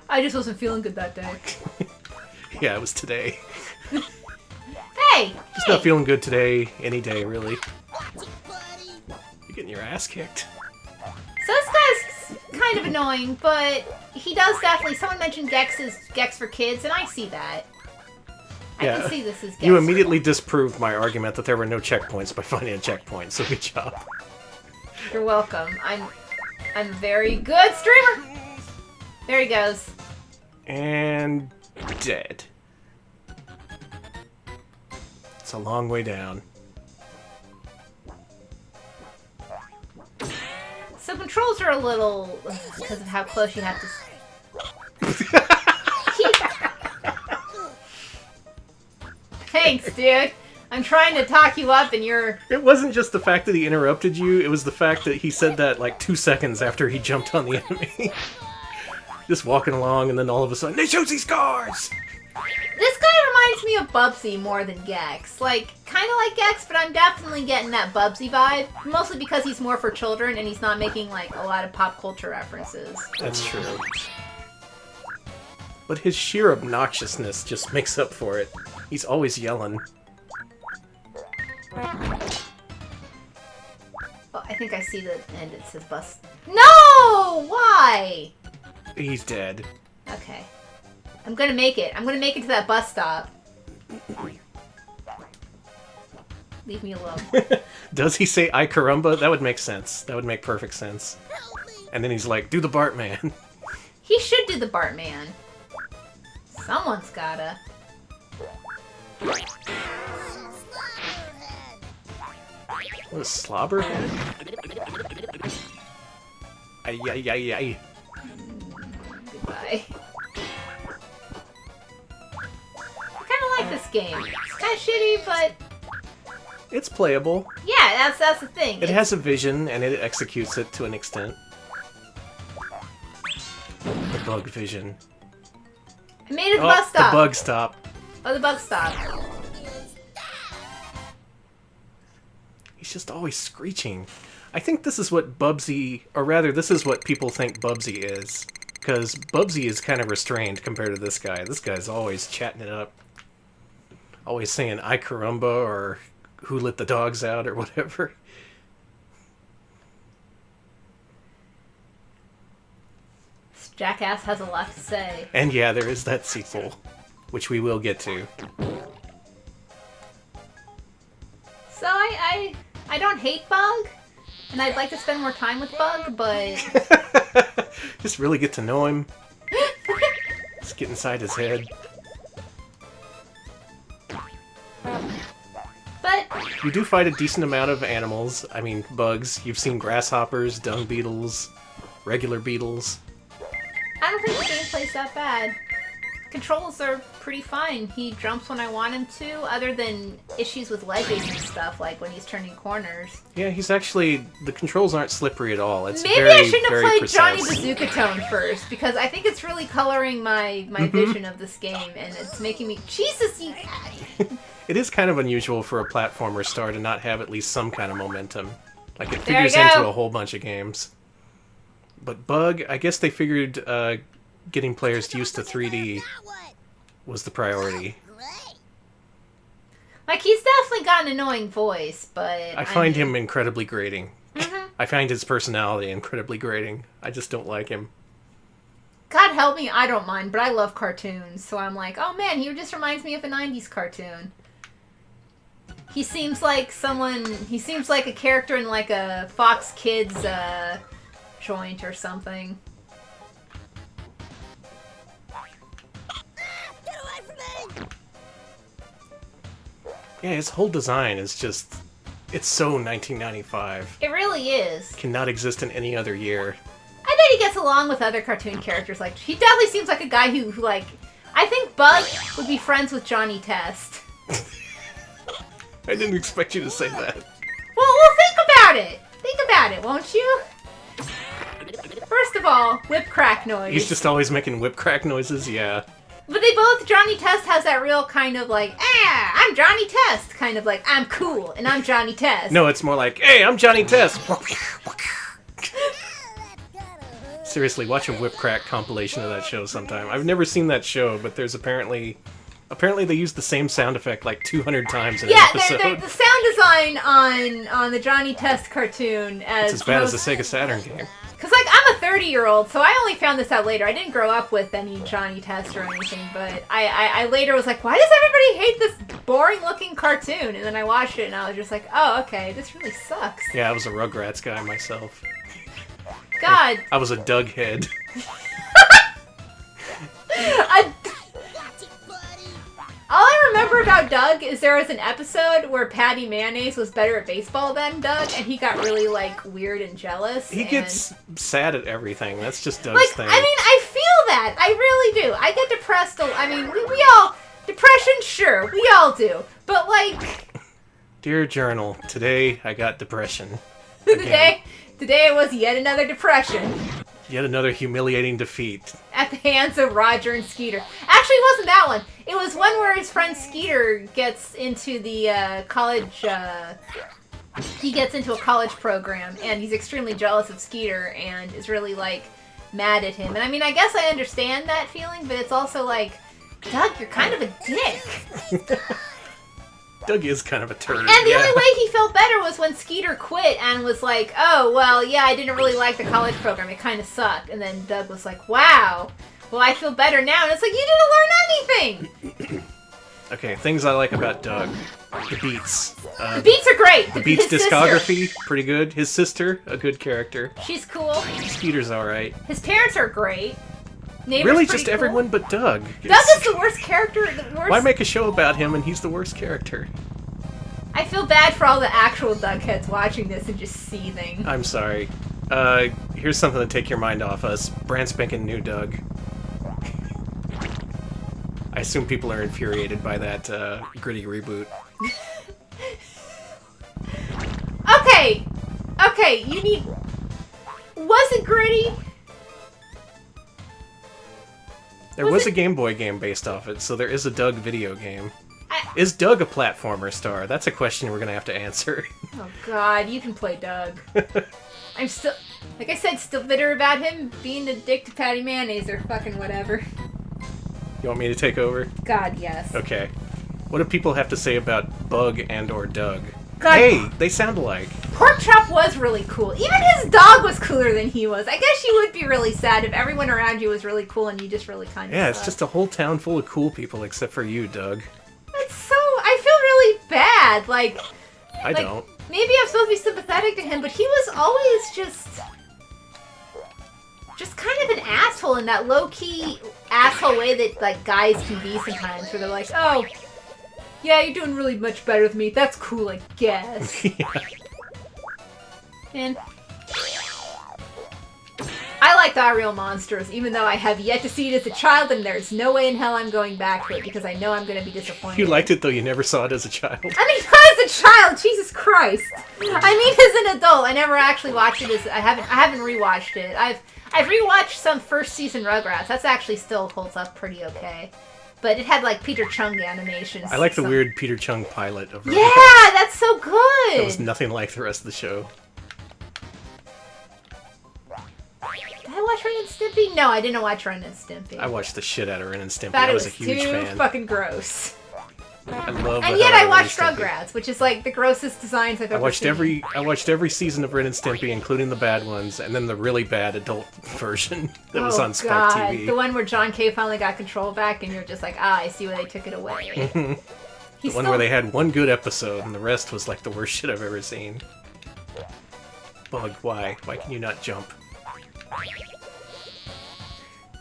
I just wasn't feeling good that day. Yeah, it was today. Hey! Just not feeling good today, any day, really. You're getting your ass kicked. So this guy kind of annoying, but he does definitely... Someone mentioned Gex for kids, and I see that. I can see this as Gex. You immediately disproved my argument that there were no checkpoints by finding a checkpoint, so good job. You're welcome. I'm a very good streamer! There he goes. And... dead. It's a long way down. So controls are a little... because of how close you have to... Thanks, dude. I'm trying to talk you up and you're... It wasn't just the fact that he interrupted you, it was the fact that he said that like 2 seconds after he jumped on the enemy. Just walking along and then all of a sudden, they shoot these cars! This guy reminds me of Bubsy more than Gex. Like, kind of like Gex, but I'm definitely getting that Bubsy vibe. Mostly because he's more for children and he's not making, like, a lot of pop culture references. That's true. But his sheer obnoxiousness just makes up for it. He's always yelling. Oh, I think I see the end. It says bus. No! Why? He's dead. Okay. I'm gonna make it. I'm gonna make it to that bus stop. Leave me alone. Does he say "I caramba"? That would make sense. That would make perfect sense. And then he's like, "Do the Bartman." He should do the Bartman. Someone's gotta. What a slobberhead? Ay, ay, ay, ay. Goodbye. I kind of like this game. It's kind of shitty, but It's playable. yeah, that's the thing. It has a vision, and it executes it to an extent. The bug vision. I made it to the bus stop. The bug stop. Oh, the bug stop. He's just always screeching. I think this is what Bubsy, or rather, this is what people think Bubsy is. Because Bubsy is kind of restrained compared to this guy. This guy's always chatting it up. Always saying, "I caramba," or "Who let the dogs out," or whatever. This jackass has a lot to say. And yeah, there is that sequel, which we will get to. So I don't hate Bug, and I'd like to spend more time with Bug, but... Just really get to know him. Just get inside his head. But... You do fight a decent amount of animals. I mean, bugs. You've seen grasshoppers, dung beetles, regular beetles. I don't think the gameplay's that bad. Controls are pretty fine. He jumps when I want him to, other than issues with ledges and stuff, like when he's turning corners. Yeah, he's actually... The controls aren't slippery at all. It's Maybe very, I shouldn't have very played precise. Johnny Bazookatone first, because I think it's really coloring my vision of this game, and it's making me... Jesus, you... It is kind of unusual for a platformer star to not have at least some kind of momentum. Like, it There you figures into go. a whole bunch of games. But Bug, I guess they figured getting players used to 3D was the priority. Like, he's definitely got an annoying voice, but... I find him incredibly grating. I find his personality incredibly grating. I just don't like him. God help me, I don't mind, but I love cartoons, so I'm like, oh man, he just reminds me of a 90s cartoon. He seems like a character in like a Fox Kids joint or something. Get away from me! Yeah, his whole design is just... It's so 1995. It really is. Cannot exist in any other year. I bet he gets along with other cartoon characters. Like, he definitely seems like a guy who like... I think Bug would be friends with Johnny Test. I didn't expect you to say that. Well, think about it. Think about it, won't you? First of all, whip crack noise. He's just always making whip crack noises, yeah. But they both, Johnny Test has that real kind of like, I'm Johnny Test, kind of like, I'm cool, and I'm Johnny Test. No, it's more like, hey, I'm Johnny Test. Seriously, watch a whip crack compilation of that show sometime. I've never seen that show, but there's apparently they used the same sound effect like 200 times in an episode. Yeah, the sound design on the Johnny Test cartoon It's as bad as the Sega Saturn game. Because, like, I'm a 30-year-old, so I only found this out later. I didn't grow up with any Johnny Test or anything, but I later was like, why does everybody hate this boring-looking cartoon? And then I watched it, and I was just like, oh, okay, this really sucks. Yeah, I was a Rugrats guy myself. God. I was a Doug head. All I remember about Doug is there was an episode where Patty Mayonnaise was better at baseball than Doug, and he got really, like, weird and jealous. He gets sad at everything. That's just Doug's like, thing. I mean, I feel that. I really do. I get depressed. I mean, we all... Depression, sure. We all do. But, like... Dear Journal, today I got depression. Today it was yet another depression. Yet another humiliating defeat. At the hands of Roger and Skeeter. Actually, it wasn't that one. It was one where his friend Skeeter gets into the college... he gets into a college program, and he's extremely jealous of Skeeter, and is really, like, mad at him. And I mean, I guess I understand that feeling, but it's also like, Doug, you're kind of a dick. Doug is kind of a turd. And the only way he felt better was when Skeeter quit and was like, oh, well, yeah, I didn't really like the college program. It kind of sucked. And then Doug was like, wow, well, I feel better now. And it's like, you didn't learn anything. Okay, things I like about Doug. The beats. The beats are great. The Beats his discography, sister. pretty good. His sister, a good character. She's cool. Skeeter's alright. His parents are great. Neighbor's Really, pretty just cool. everyone but Doug. Doug is the worst character. The worst. Why make a show about him and he's the worst character? I feel bad for all the actual Doug heads watching this and just seething. I'm sorry. Here's something to take your mind off us. Brand spanking new Doug. I assume people are infuriated by that gritty reboot. Okay, you need... Was it gritty? There was a Game Boy game based off it, so there is a Doug video game. Is Doug a platformer star? That's a question we're gonna have to answer. Oh god, you can play Doug. I'm still... Like I said, still bitter about him being a dick to Patty Mayonnaise or fucking whatever. You want me to take over? God, yes. Okay. What do people have to say about Bug and or Doug? God. Hey, they sound alike. Pork Chop was really cool. Even his dog was cooler than he was. I guess you would be really sad if everyone around you was really cool and you just really kind of Yeah, it's just a whole town full of cool people except for you, Doug. That's so... I feel really bad. Like... I don't. Maybe I'm supposed to be sympathetic to him, but he was always just kind of an asshole in that low-key asshole way that, like, guys can be sometimes, where they're like, oh, yeah, you're doing really much better than me. That's cool, I guess. Yeah. And I like the Real Monsters, even though I have yet to see it as a child, and there's no way in hell I'm going back to it, because I know I'm going to be disappointed. You liked it, though you never saw it as a child. I mean, not as a child, Jesus Christ. I mean, as an adult, I never actually watched it as... I haven't rewatched it. I've rewatched some first season Rugrats. That's actually still holds up pretty okay. But it had, like, Peter Chung animations. I like the weird Peter Chung pilot of Rugrats. Yeah, that's so good! That was nothing like the rest of the show. Did I watch Ren and Stimpy? No, I didn't watch Ren and Stimpy. I watched the shit out of Ren and Stimpy. Thought I it was was a huge too fan. fucking gross. I love. And yet I watched Rugrats, which is like the grossest designs I've ever seen. I watched every season of Ren and Stimpy, including the bad ones, and then the really bad adult version that was on Spike TV. The one where John Kay finally got control back, and you're just like, I see why they took it away. The one where they had one good episode, and the rest was like the worst shit I've ever seen. Bug, why? Why can you not jump?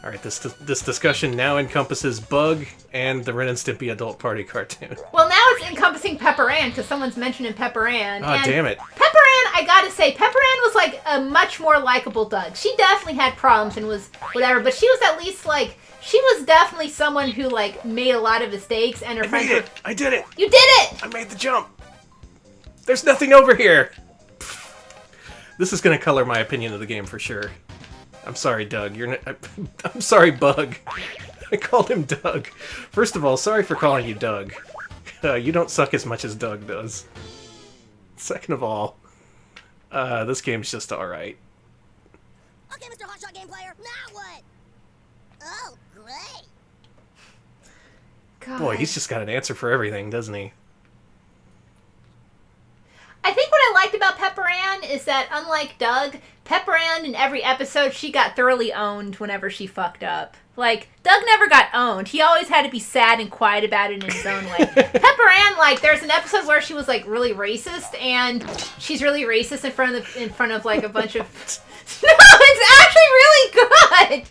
Alright, this discussion now encompasses Bug and the Ren and Stimpy adult party cartoon. Well, now it's encompassing Pepper Ann, because someone's mentioning Pepper Ann. Oh, damn it. Pepper Ann, I gotta say, Pepper Ann was like a much more likable Doug. She definitely had problems and was whatever, but she was at least like, she was definitely someone who like made a lot of mistakes, and her friends were... I did it! You did it! I made the jump! There's nothing over here! This is gonna color my opinion of the game for sure. I'm sorry, Doug. I'm sorry, Bug. I called him Doug. First of all, sorry for calling you Doug. You don't suck as much as Doug does. Second of all, this game's just alright. Okay, Mr. Hotshot Game Player, now what? Oh, great. God. Boy, he's just got an answer for everything, doesn't he? I think what I liked about Pepper Ann is that unlike Doug, Pepper Ann in every episode, she got thoroughly owned whenever she fucked up. Like, Doug never got owned. He always had to be sad and quiet about it in his own way. Pepper Ann, like, there's an episode where she was, like, really racist, and she's really racist in front of like, a bunch of... No, it's actually really good!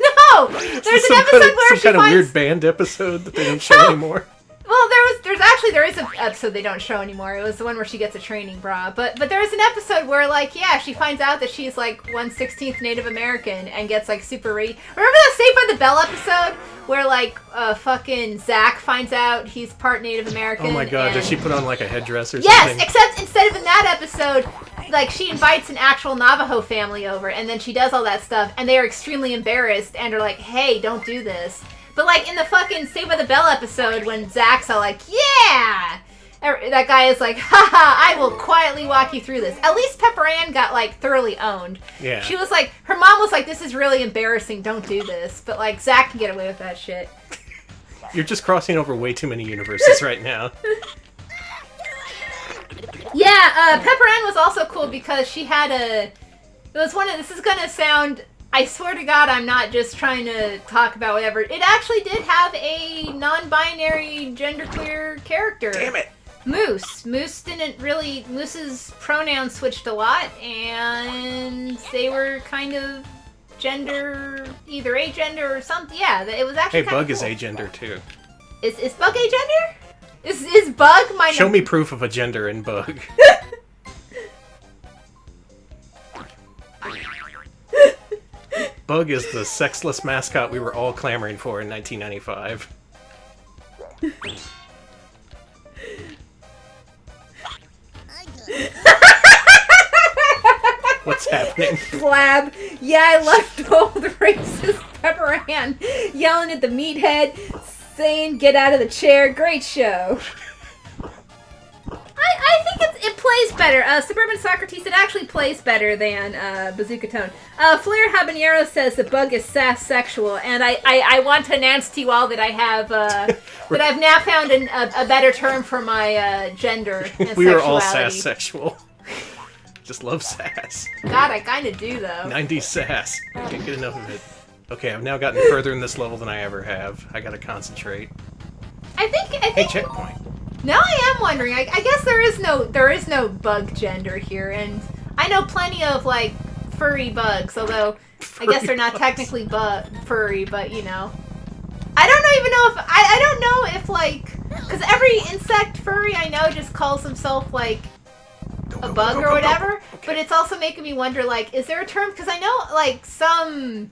No! There's an episode where she some kind finds... of weird band episode that they don't show anymore. Well, there is an episode they don't show anymore. It was the one where she gets a training bra. But there is an episode where, like, yeah, she finds out that she's, like, 1/16th Native American and gets, like, super Remember that Saved by the Bell episode where, like, fucking Zach finds out he's part Native American? Oh my god, does she put on, like, a headdress or yes, something? Yes, except instead of in that episode, like, she invites an actual Navajo family over, and then she does all that stuff, and they are extremely embarrassed and are like, hey, don't do this. But, like, in the fucking Saved by the Bell episode, when Zach's all like, yeah! That guy is like, haha, I will quietly walk you through this. At least Pepper Ann got, like, thoroughly owned. Yeah. She was like, her mom was like, this is really embarrassing, don't do this. But, like, Zach can get away with that shit. You're just crossing over way too many universes right now. Yeah, Pepper Ann was also cool because she had this is gonna sound... I swear to God, I'm not just trying to talk about whatever. It actually did have a non-binary, genderqueer character. Damn it! Moose. Moose's pronouns switched a lot, and they were kind of either agender or something. Yeah, it was actually Hey, Bug is agender, too. Is Bug agender? Is Bug my... Show me proof of a gender in Bug. Bug is the sexless mascot we were all clamoring for in 1995. What's happening? Flab. Yeah, I loved all the racist Pepper Ann yelling at the meathead, saying, get out of the chair. Great show. I think it plays better. Suburban Socrates, it actually plays better than Bazookatone. Flair Habanero says the Bug is sass-sexual, and I want to announce to you all that I have that I've now found a better term for my gender and we sexuality. are all sass-sexual. Just love sass. God, I kind of do, though. 90s sass. Can't get enough of it. Okay, I've now gotten further in this level than I ever have. I gotta concentrate. I think... Hey, checkpoint. Now I am wondering. I guess there is no bug gender here, and I know plenty of like furry bugs. Although I guess they're not technically furry, but you know, I don't even know if I don't know if like because every insect furry I know just calls himself like a bug or whatever. Okay. But it's also making me wonder like, is there a term? Because I know like some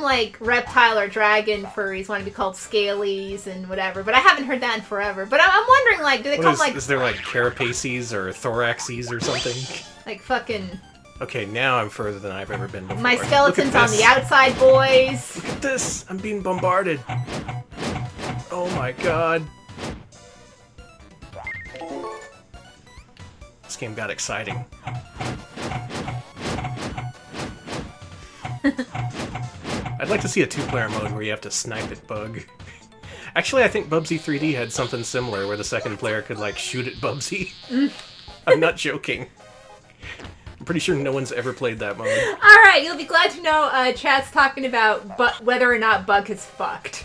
like reptile or dragon furries want to be called scalies and whatever, but I haven't heard that in forever. But I'm wondering, like, do they call like... Is there, like, carapaces or thoraxes or something? Like, fucking... Okay, now I'm further than I've ever been before. My skeleton's on the outside, boys! Look at this! I'm being bombarded! Oh my god. This game got exciting. I'd like to see a two-player mode where you have to snipe at Bug. Actually, I think Bubsy 3D had something similar where the second player could, like, shoot at Bubsy. I'm not joking. I'm pretty sure no one's ever played that mode. Alright, you'll be glad to know chat's talking about whether or not Bug is fucked.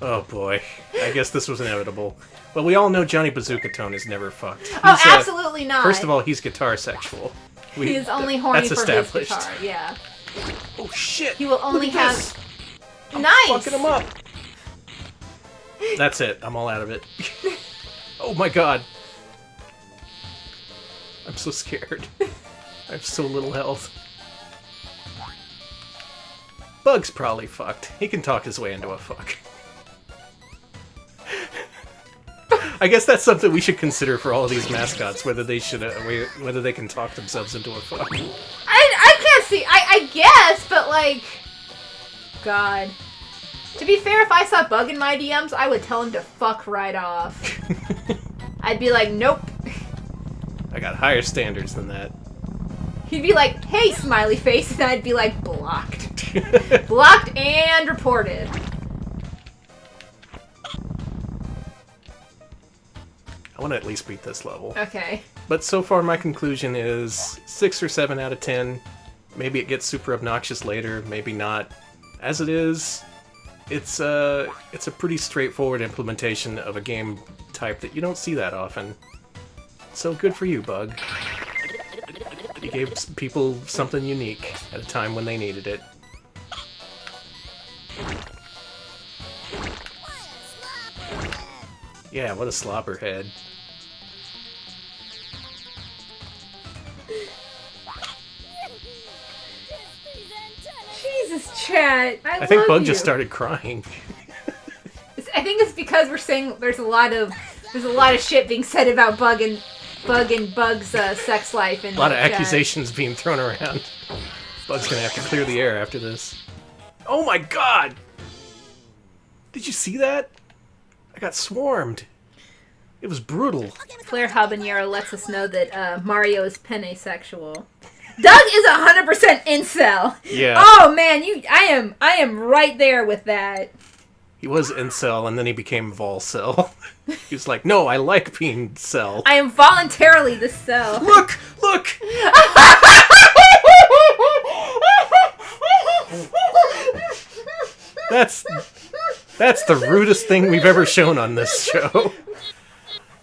Oh boy. I guess this was inevitable. Well, we all know Johnny Bazookatone is never fucked. Oh, absolutely not. First of all, he's guitar sexual. He is only horny that's for established. his guitar, yeah. Oh shit! He will only have... This. Nice! Fucking him up! That's it. I'm all out of it. Oh my god. I'm so scared. I have so little health. Bug's probably fucked. He can talk his way into a fuck. I guess that's something we should consider for all of these mascots, whether they can talk themselves into a fuck. I can't see. I guess, but like, God. To be fair, if I saw Bug in my DMs, I would tell him to fuck right off. I'd be like, nope. I got higher standards than that. He'd be like, hey, smiley face, and I'd be like, blocked. Blocked and reported. I want to at least beat this level. Okay. But so far, my conclusion is 6 or 7 out of 10. Maybe it gets super obnoxious later, maybe not. As it is, it's a pretty straightforward implementation of a game type that you don't see that often. So good for you, Bug. You gave people something unique at a time when they needed it. Yeah, what a slopperhead. Jesus, chat. I think love Bug you. just started crying. I think it's because we're saying there's a lot of shit being said about Bug and Bug's sex life and A lot of accusations being thrown around. Bug's gonna have to clear the air after this. Oh my god! Did you see that? I got swarmed. It was brutal. Claire Habanero lets us know that Mario is pansexual. Doug is 100% incel. Yeah. Oh man, I am right there with that. He was incel, and then he became volcel. He was like, no, I like being cell. I am voluntarily the cell. Look! Look! That's the rudest thing we've ever shown on this show.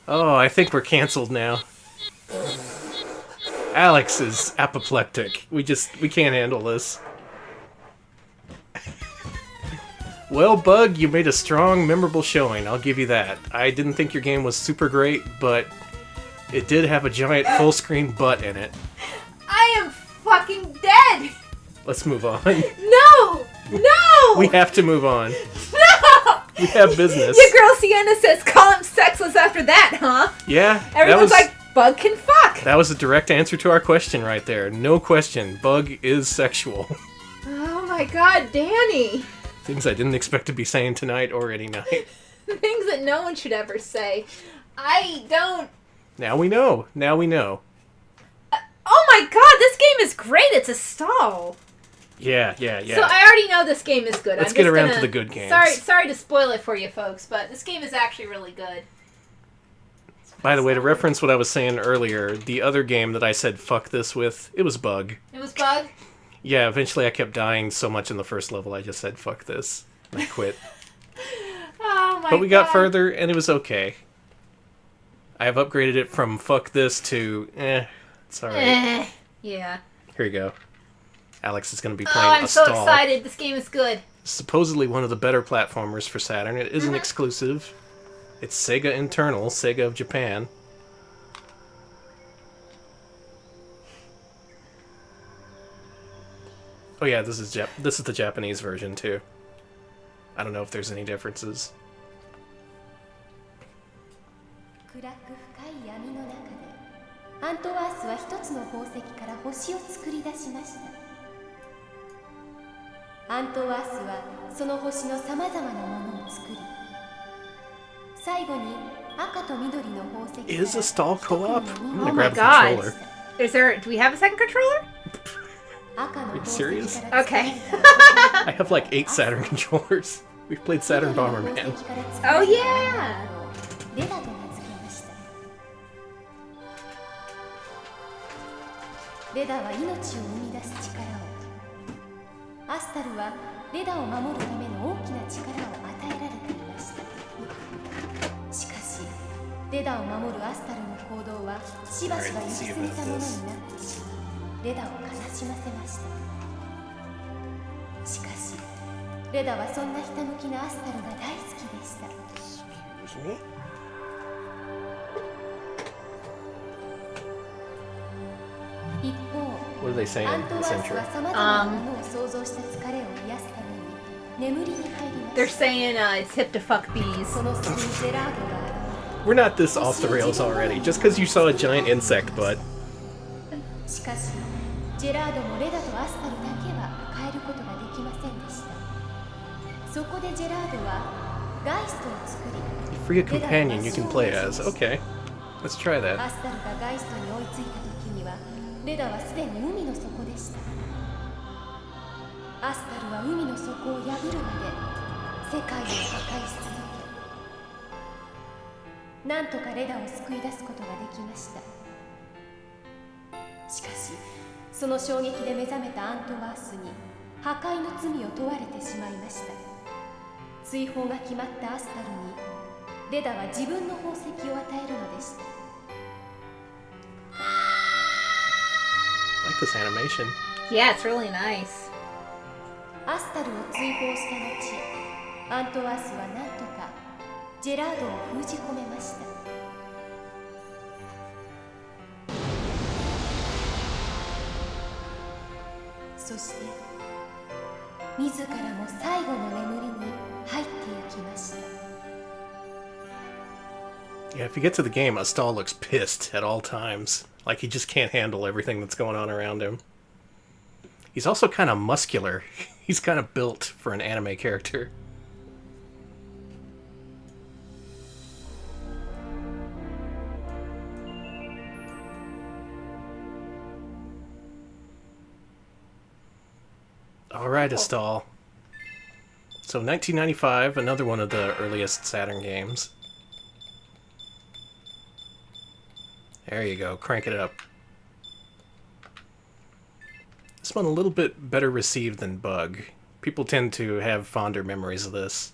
Oh, I think we're canceled now. Alex is apoplectic. We can't handle this. Well, Bug, you made a strong, memorable showing. I'll give you that. I didn't think your game was super great, but it did have a giant full-screen butt in it. I am fucking dead. Let's move on. No! No! We have to move on. No! We have business. Your girl Sienna says call him sexless after that, huh? Yeah. Everyone's like, Bug can fuck. That was a direct answer to our question right there. No question. Bug is sexual. Oh my god, Danny. Things I didn't expect to be saying tonight or any night. Things that no one should ever say. I don't... Now we know. Now we know. Oh my god, this game is great. It's a stall. Yeah. So I already know this game is good. Let's get around to the good games. Sorry to spoil it for you folks, but this game is actually really good. By the way, to reference what I was saying earlier, the other game that I said fuck this with, it was Bug. It was Bug? Yeah, eventually I kept dying so much in the first level I just said fuck this. And I quit. Oh my god. But we got further and it was okay. I have upgraded it from fuck this to it's alright. Yeah. Here you go. Alex is going to be playing I'm so Astal. excited. This game is good. Supposedly one of the better platformers for Saturn. It isn't exclusive. It's Sega internal, Sega of Japan. Oh yeah, this is the Japanese version too. I don't know if there's any differences. 暗く深い闇の中でアントワースは一つの宝石から星を作り出しました。アントワースはその星のさまざまなものを作り、最後に赤と緑の宝石 Is Astal co-op? I'm gonna Oh my grab the god. controller. Do we have a second controller? Are you serious? Okay. I have like 8 Saturn controllers. We've played Saturn Bomberman. Oh yeah. レダと名付けました。レダは命を生み出す力を、アスタルはレダを守るための大きな力を与えられていました。しかし、レダを守るアスタルの行動はしばしば行き過ぎたものになってしまい、レダを悲しませました。しかし、レダはそんなひたむきなアスタルが大好きでした。一方、 What do they say アン in トワ this ース intro? はさまざまなものを想像した疲れを癒すために眠りに入りま They're した。 saying it's hip to fuck bees. その隙にジェラードが We're not this off the rails already. Just because you saw a giant insect butt. しかし、ジェラードもレダとアスタルだけは変えることができませんでした。そこでジェラードはガイストを作り、 Free a companion you can play as. Okay, let's try ア that. スタルがガイストに追いついた時にはレダはすでに海の底でした。アスタルは海の底を破るまで世界を破壊し続け、なんとかレダを救い出すことができました。その衝撃で目覚めたアントワースに破壊の罪を問われてしまいました。追放が決まったアスタルにレダは自分の宝石を与えるのでした。 I like this animation. Yeah, it's really nice. アスタルを追放した後、アントワースは何とかジェラードを封じ込めました。そして自らも最後の眠りに入ってゆきました。 Yeah, if you get to the game, Astal looks pissed at all times. Like he just can't handle everything that's going on around him. He's also kind of muscular. He's kind of built for an anime character. Alright, Astal. So 1995, another one of the earliest Saturn games. There you go, crank it up. This one a little bit better received than Bug. People tend to have fonder memories of this.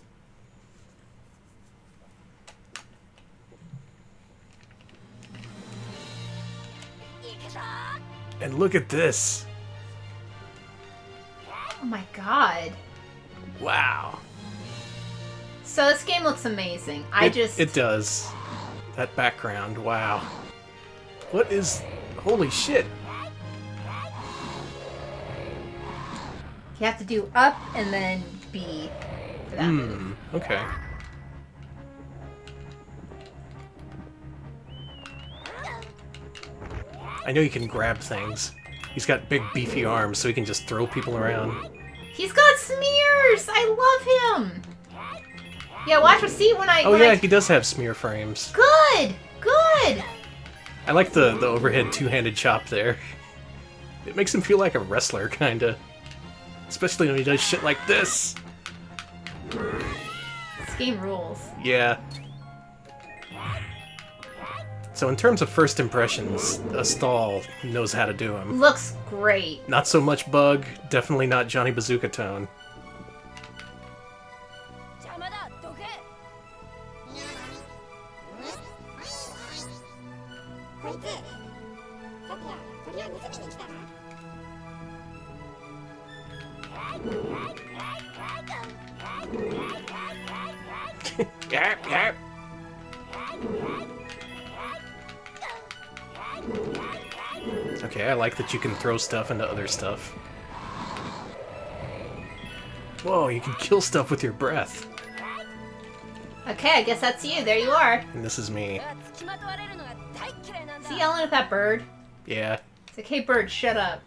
And look at this! Oh my god. Wow. So this game looks amazing. It does. That background, wow. What is... Holy shit! You have to do up and then B for that move. Okay. I know you can grab things. He's got big beefy arms, so he can just throw people around. He's got smears! I love him! Yeah, watch what see when I... Oh yeah, he does have smear frames. Good! Good! I like the overhead two-handed chop there. It makes him feel like a wrestler, kinda. Especially when he does shit like this. This game rules. Yeah. So in terms of first impressions, Astal knows how to do him. Looks great. Not so much Bug, definitely not Johnny Bazookatone. Yarp, yarp. Okay, I like that you can throw stuff into other stuff. Whoa, you can kill stuff with your breath. Okay, I guess that's you. There you are. And this is me. See yelling at that bird? Yeah. It's like, hey bird, shut up.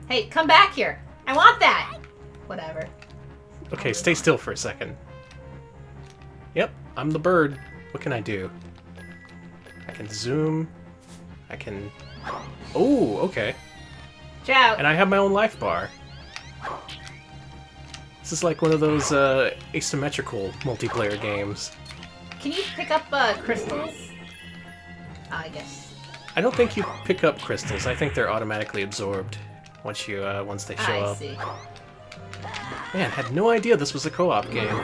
Hey, come back here. I want that. Whatever. Okay, stay still for a second. Yep, I'm the bird. What can I do? I can zoom. I can... Oh, okay. Watch out. And I have my own life bar. This is like one of those asymmetrical multiplayer games. Can you pick up crystals? I guess. I don't think you pick up crystals. I think they're automatically absorbed once they show up. I see. Man, had no idea this was a co-op game.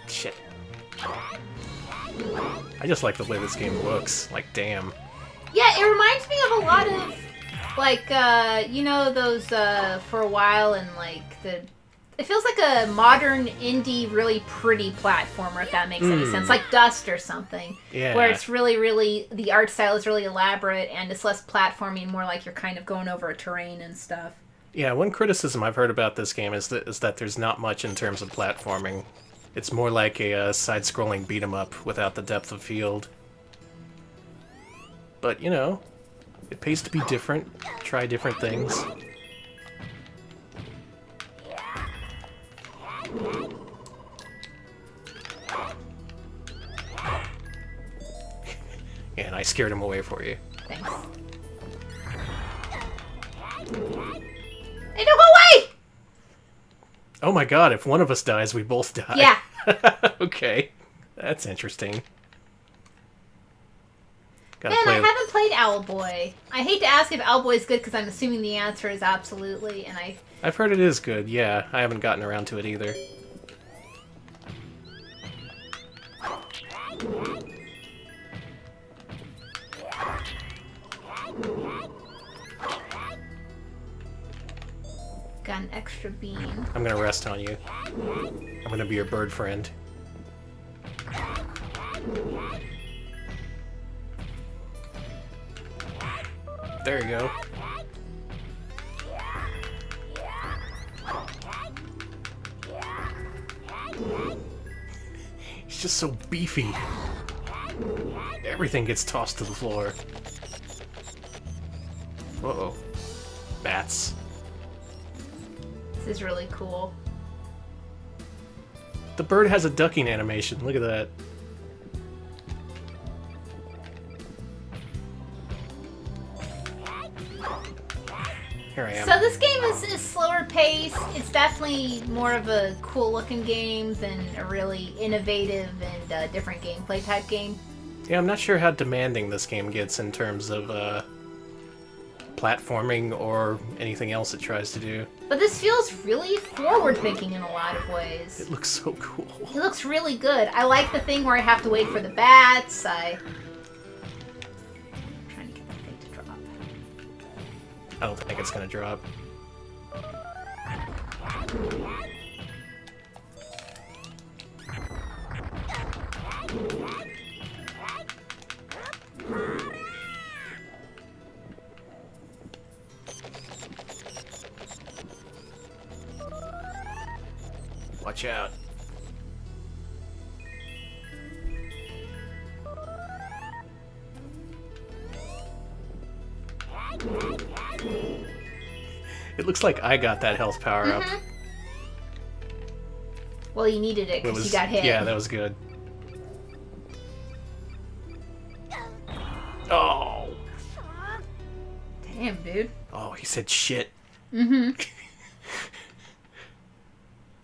Shit. I just like the way this game looks. Like, damn. Yeah, it reminds me of a lot of, like, you know, those, for a while, and, like, it feels like a modern, indie, really pretty platformer, if that makes any sense. Like Dust or something. Yeah. Where it's really, really, the art style is really elaborate, and it's less platforming, more like you're kind of going over a terrain and stuff. Yeah, one criticism I've heard about this game is that there's not much in terms of platforming. It's more like a side-scrolling beat-em-up without the depth of field. But, you know, it pays to be different, try different things. Yeah, and I scared him away for you. Thanks. Oh my god, if one of us dies, we both die. Yeah. Okay. That's interesting. Gotta Man, play I it. haven't played Owlboy. I hate to ask if Owlboy is good because I'm assuming the answer is absolutely, and I've heard it is good, yeah. I haven't gotten around to it either. got an extra bean. I'm gonna rest on you. I'm gonna be your bird friend. There you go. He's just so beefy. Everything gets tossed to the floor. Uh-oh. Bats. This is really cool. The bird has a ducking animation. Look at that. Here I am. So this game is slower paced. It's definitely more of a cool looking game than a really innovative and different gameplay type game. Yeah, I'm not sure how demanding this game gets in terms of platforming or anything else it tries to do. But this feels really forward thinking in a lot of ways. It looks so cool. It looks really good. I like the thing where I have to wait for the bats. I'm trying to get that thing to drop. I don't think it's gonna drop. Watch out. It looks like I got that health power up. Well, you needed it because you got hit. Yeah, that was good. Oh! Damn, dude. Oh, he said shit. Mm-hmm.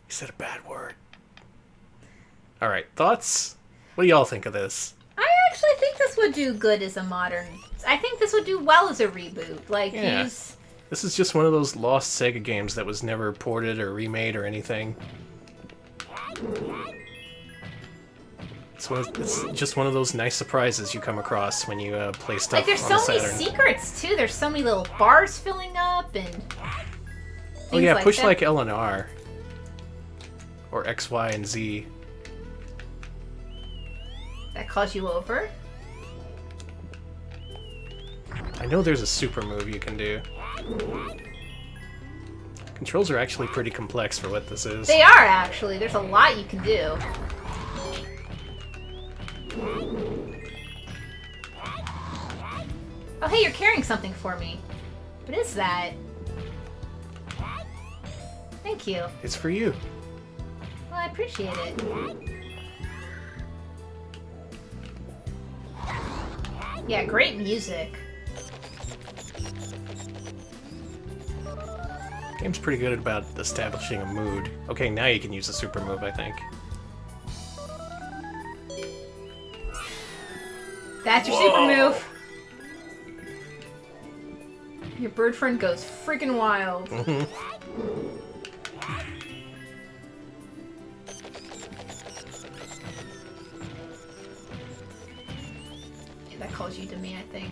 He said a bad word. Alright, thoughts? What do y'all think of this? I actually think this would do good as a modern... I think this would do well as a reboot. Like, Yeah. This is just one of those lost Sega games that was never ported or remade or anything. It's just one of those nice surprises you come across when you play stuff Like, there's on the so many Saturn. secrets, too. There's so many little bars filling up and... Oh yeah, things push that. like L and R. Or X, Y, and Z. That calls you over? I know there's a super move you can do. Controls are actually pretty complex for what this is. They are, actually. There's a lot you can do. Oh, hey, you're carrying something for me. What is that? Thank you. It's for you. Well, I appreciate it. Yeah, great music. Game's pretty good about establishing a mood. Okay, now you can use a super move, I think. That's your super move. Your bird friend goes freaking wild. Yeah, that calls you to me, I think.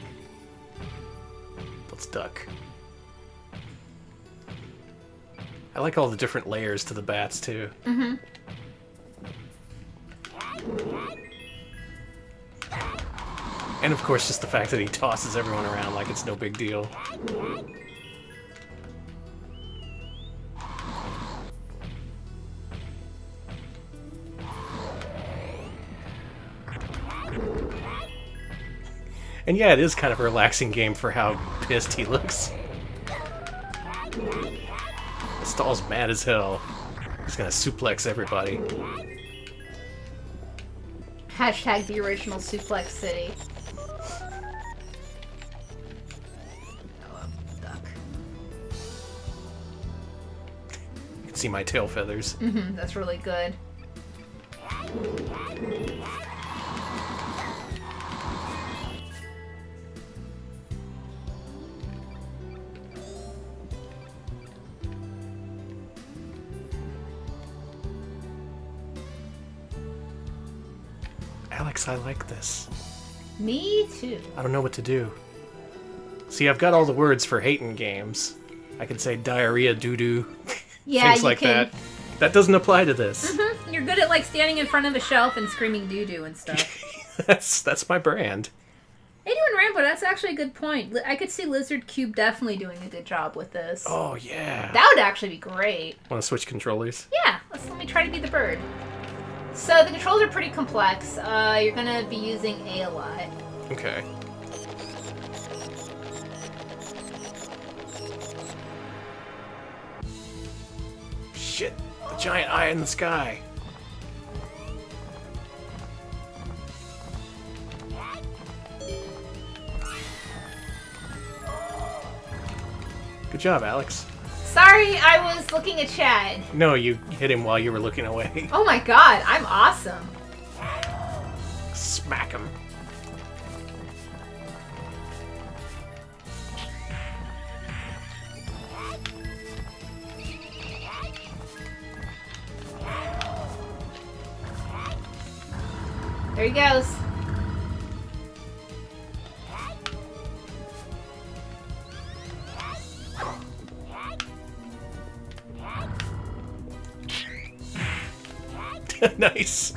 Let's duck. I like all the different layers to the bats, too. Mm-hmm. And of course, just the fact that he tosses everyone around like it's no big deal. And yeah, it is kind of a relaxing game for how pissed he looks. Astal's mad as hell. He's gonna suplex everybody. Hashtag the original Suplex City. Oh, duck. You can see my tail feathers. That's really good. Alex, I like this. Me too. I don't know what to do. See, I've got all the words for hating games. I can say diarrhea, doo-doo, Yeah, things you like can. that. That doesn't apply to this. You're good at like standing in front of a shelf and screaming doo-doo and stuff. That's my brand. Hey, doing Rambo, that's actually a good point. I could see Lizard Cube definitely doing a good job with this. Oh, yeah. That would actually be great. Want to switch controllers? Yeah, let me try to be the bird. So the controls are pretty complex. You're gonna be using A lot. Okay. Shit, the giant eye in the sky. Good job, Alex. Sorry, I was looking at chat. No, you hit him while you were looking away. Oh my god, I'm awesome. Smack him. There he goes. Nice.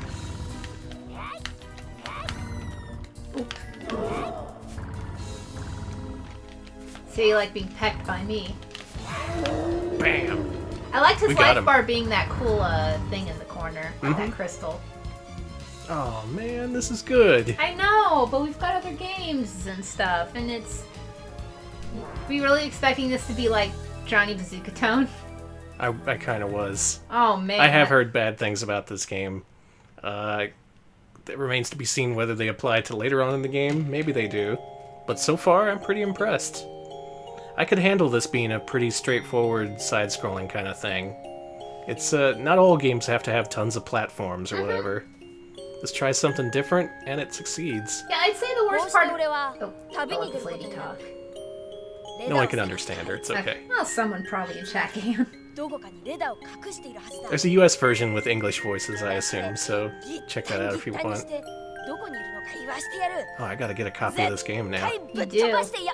So you like being pecked by me. Bam. I liked his We got life him. bar being that cool thing in the corner. Mhm. That crystal. Oh man, this is good. I know, but we've got other games and stuff, and it's... Were you really expecting this to be like Johnny Bazookatone? I kind of was. Oh man. I have heard bad things about this game. It remains to be seen whether they apply to later on in the game. Maybe they do. But so far, I'm pretty impressed. I could handle this being a pretty straightforward, side-scrolling kind of thing. It's, not all games have to have tons of platforms or whatever. Just try something different, and it succeeds. Yeah, I'd say the こう worst して part... 俺は Oh, 旅 I'll に let 出 this ること lady にな talk. る No one can understand her, it's okay. Well, someone probably in chat can. どこかにレダーを隠しているはずだ There's a US version with English voices, I assume, so check that out if you 一旦に want. してどこにいるのか言わしてやる Oh, I gotta get a copy of this game now. 絶対ぶっ飛ばしてや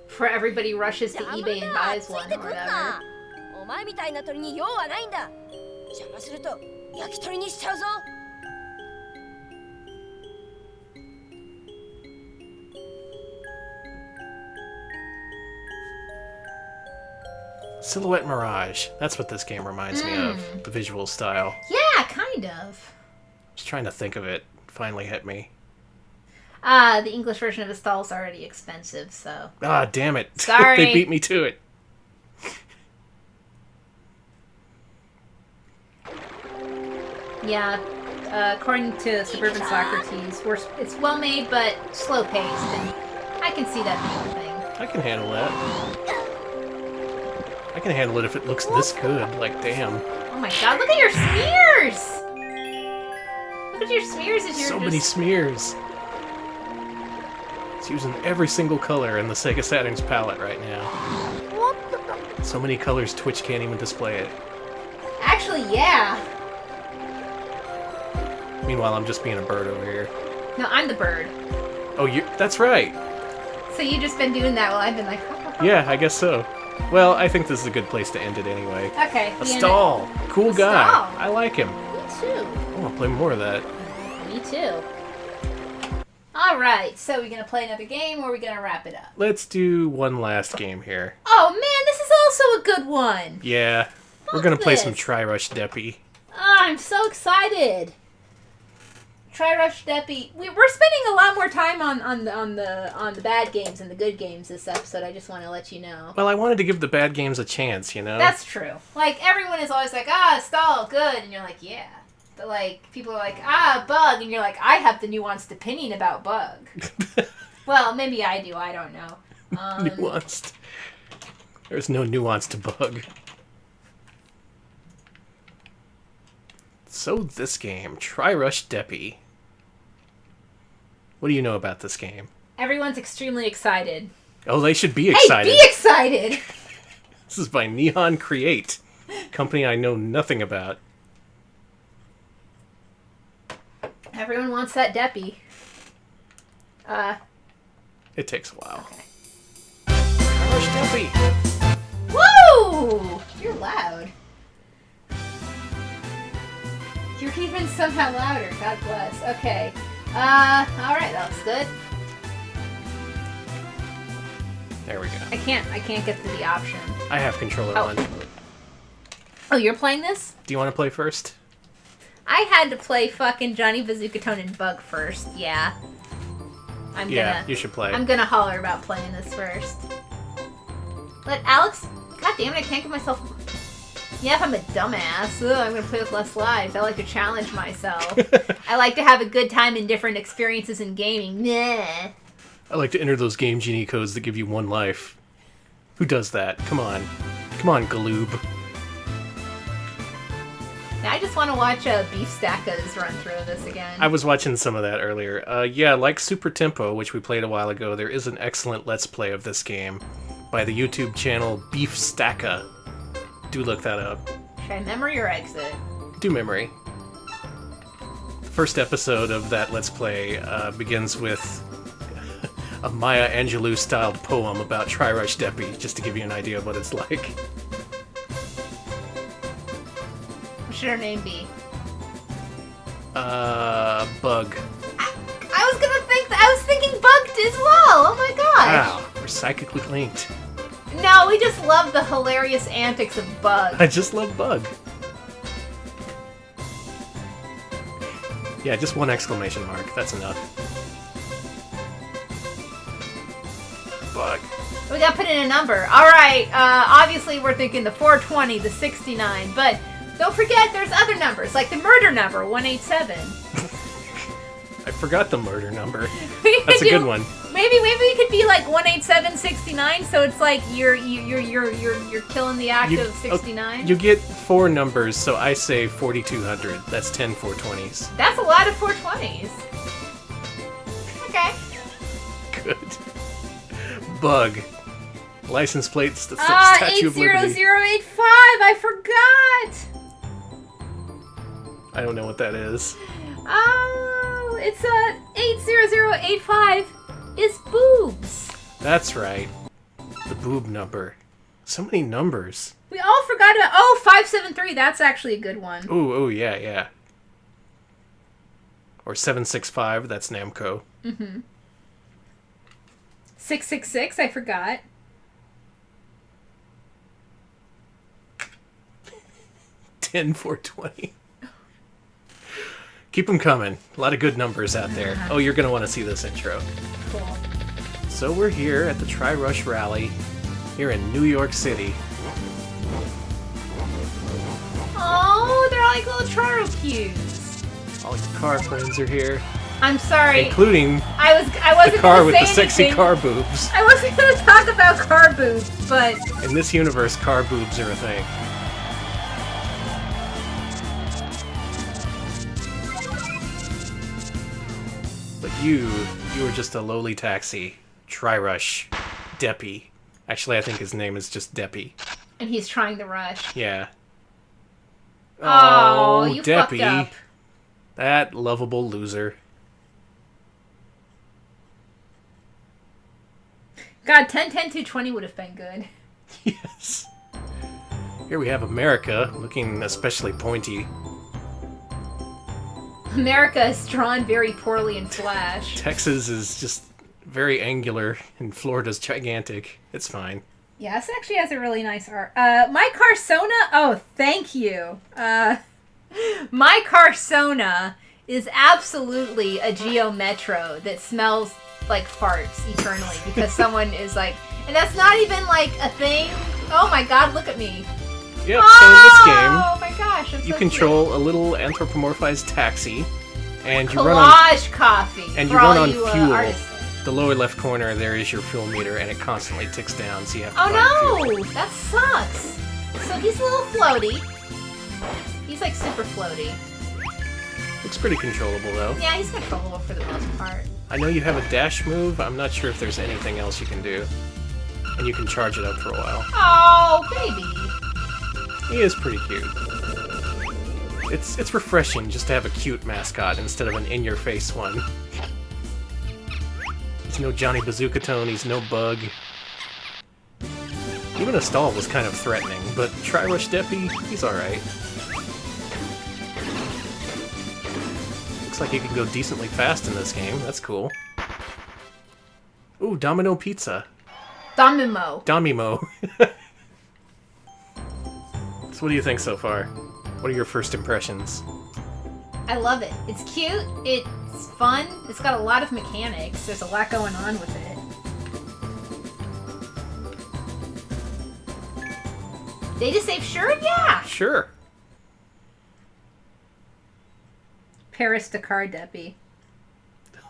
For everybody rushes to 邪魔 eBay and だ buys つい one て or くん whatever. なお前みたいな鳥に用はないんだ邪魔すると焼き鳥にしちゃうぞ Silhouette Mirage. That's what this game reminds me of. The visual style. Yeah, kind of. Just trying to think of it. Finally hit me. The English version of Astal is already expensive, so... Ah, damn it. Sorry. They beat me to it. Yeah, according to Suburban Socrates, it's well made, but slow paced, and I can see that being a thing. I can handle that. I can handle it if it looks this good. Like, damn. Oh my god, look at your smears! Look at your smears as you're So just... many smears. It's using every single color in the Sega Saturn's palette right now. So many colors Twitch can't even display it. Actually, yeah. Meanwhile, I'm just being a bird over here. No, I'm the bird. Oh, that's right. So you've just been doing that while I've been like... Yeah, I guess so. Well, I think this is a good place to end it anyway. Okay. the end Astal! Cool guy. Astal. I like him. Me too. I want to play more of that. Me too. Alright, so we're gonna play another game, or we're gonna wrap it up? Let's do one last game here. Oh man, this is also a good one! Yeah, we're Love gonna play some this. Tryrush Deppy. Oh, I'm so excited! Tryrush Deppy. We're spending a lot more time on the bad games than the good games this episode. I just want to let you know. Well, I wanted to give the bad games a chance, you know? That's true. Like, everyone is always like, Stall, good, and you're like, yeah. But, like, people are like, Bug, and you're like, I have the nuanced opinion about Bug. Well, maybe I do, I don't know. Nuanced. There's no nuance to Bug. So this game, Tryrush Deppy. What do you know about this game? Everyone's extremely excited. Oh, they should be excited. Hey, be excited! This is by Neon Create, company I know nothing about. Everyone wants that Deppy. It takes a while. Okay. Tryrush Deppy! Woo! You're loud. You're even somehow louder. God bless. Okay. Alright, that looks good. There we go. I can't get to the option. I have controller Oh. on. Oh, you're playing this? Do you want to play first? I had to play fucking Johnny Bazookatone and Bug first. Yeah. Yeah, you should play. I'm gonna holler about playing this first. Let Alex... God damn it, I can't get myself... Yeah, if I'm a dumbass, I'm gonna play with less lives. I like to challenge myself. I like to have a good time in different experiences in gaming. Nah. I like to enter those Game Genie codes that give you one life. Who does that? Come on. Come on, Galoob. Now I just want to watch Beef Stacka's run through this again. I was watching some of that earlier. Yeah, like Super Tempo, which we played a while ago, there is an excellent Let's Play of this game by the YouTube channel Beef Stacka. Do look that up. Should I memory or exit? Do memory. The first episode of that Let's Play begins with a Maya Angelou-styled poem about Tryrush Deppy, just to give you an idea of what it's like. What should her name be? Bug. I was thinking Bugged as well. Oh my gosh. Wow, we're psychically linked. No, we just love the hilarious antics of Bug. I just love Bug. Yeah, just one exclamation mark. That's enough. Bug. We gotta put in a number. Alright, obviously we're thinking the 420, the 69, but don't forget there's other numbers, like the murder number, 187. I forgot the murder number. That's a good one. Maybe we could be like 18769, so it's like you're killing the act of 69. You get 4 numbers, so I say 4200. That's 10 420s. That's a lot of 420s. Okay. Good. Bug. License plates, the Statue of Liberty. 80085, I forgot! I don't know what that is. Oh, it's 80085 is boobs. That's right. The boob number. So many numbers. We all forgot about 573, that's actually a good one. Ooh, yeah, yeah. Or 765, that's Namco. Mm-hmm. 666, I forgot. 10 420. Keep them coming. A lot of good numbers out there. Oh, you're going to want to see this intro. Cool. So we're here at the Tryrush Rally here in New York City. Oh, they're like little Tryrush cubes. All your car friends are here, I'm sorry. including I wasn't the car gonna with say the sexy anything. car boobs. I wasn't gonna talk about car boobs, but In this universe, car boobs are a thing. But you were just a lowly taxi. Tryrush. Deppy. Actually, I think his name is just Deppy. and he's trying to rush. Yeah. Oh, you Deppy. fucked up. That lovable loser. God, 10, 10, 220 would have been good. Yes. Here we have America, looking especially pointy. America is drawn very poorly in Flash. Texas is just very angular, and Florida's gigantic. It's fine. Yeah, this actually has a really nice art. My Carsona? Oh, thank you. My Carsona is absolutely a Geo Metro that smells like farts eternally because someone is like, and that's not even like a thing. Oh my god, look at me. Yep, so in this Oh my gosh, I'm game, you so control a little anthropomorphized taxi, and you collage coffee. and for you run all on you, fuel. artists. The lower left corner, there is your fuel meter, and it constantly ticks down, so you have to find Oh fuel. no, that sucks. So he's a little floaty. He's like super floaty. Looks pretty controllable, though. Yeah, he's controllable for the most part. I know you have a dash move. I'm not sure if there's anything else you can do. And you can charge it up for a while. Oh, baby. He is pretty cute. It's refreshing just to have a cute mascot instead of an in-your-face one. He's no Johnny Bazookatone, he's no Bug. Even Astal was kind of threatening, but Tryrush Deppy, he's alright. Looks like he can go decently fast in this game, that's cool. Ooh, Domino Pizza. Domimo. Domimo. So what do you think so far? What are your first impressions? I love it. It's cute, it's fun, it's got a lot of mechanics, there's a lot going on with it. Data save, sure? Yeah! Sure. Paris Dakar Deppy.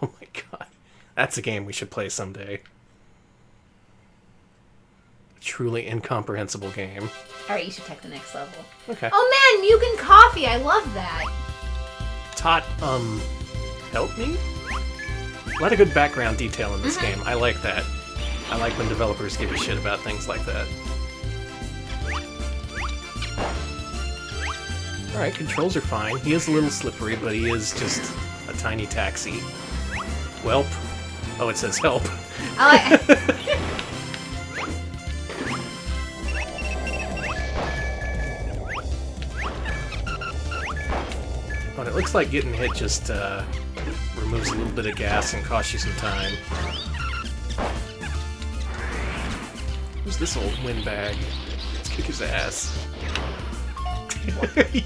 Oh my god. That's a game we should play someday. A truly incomprehensible game. Alright, you should take the next level. Okay. Oh man, Mugen Coffee, I love that. Tot, help me? A lot of good background detail in this game. I like that. I like when developers give a shit about things like that. Alright, controls are fine. He is a little slippery, but he is just a tiny taxi. Welp. Oh, it says help. I like But it looks like getting hit just removes a little bit of gas and costs you some time. Who's this old windbag? Let's kick his ass.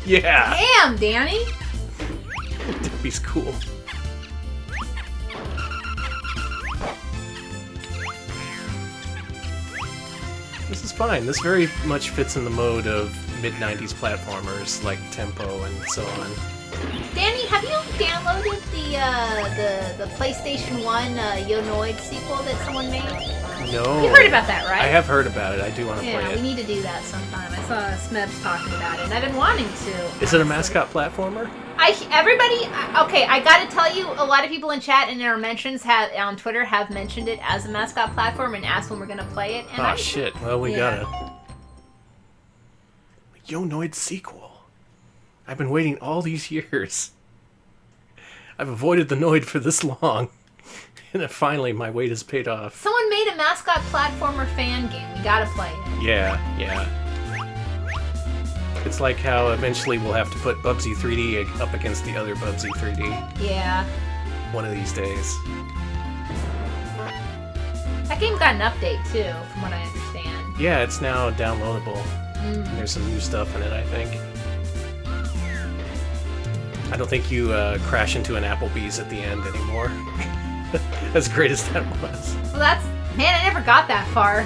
Yeah! Damn, Danny! Deppy's cool. This is fine. This very much fits in the mode of mid-90s platformers like Tempo and so on. Danny, have you downloaded the PlayStation 1 Yonoid sequel that someone made? No. You heard about that, right? I have heard about it. I do want to play Yeah, it. we need to do that sometime. I saw Smebs talking about it, and I've been wanting to. Is it a mascot platformer? Okay, I gotta tell you, a lot of people in chat and in our mentions on Twitter have mentioned it as a mascot platform and asked when we're gonna play it. And Oh shit, well we Yeah. gotta. Yonoid sequel. I've been waiting all these years. I've avoided the Noid for this long. And then finally my wait has paid off. Someone made a mascot platformer fan game. We gotta play it. Yeah. It's like how eventually we'll have to put Bubsy 3D up against the other Bubsy 3D. Yeah. One of these days. That game got an update too, from what I understand. Yeah, it's now downloadable. And there's some new stuff in it, I think. I don't think you crash into an Applebee's at the end anymore. As great as that was. Well, man, I never got that far.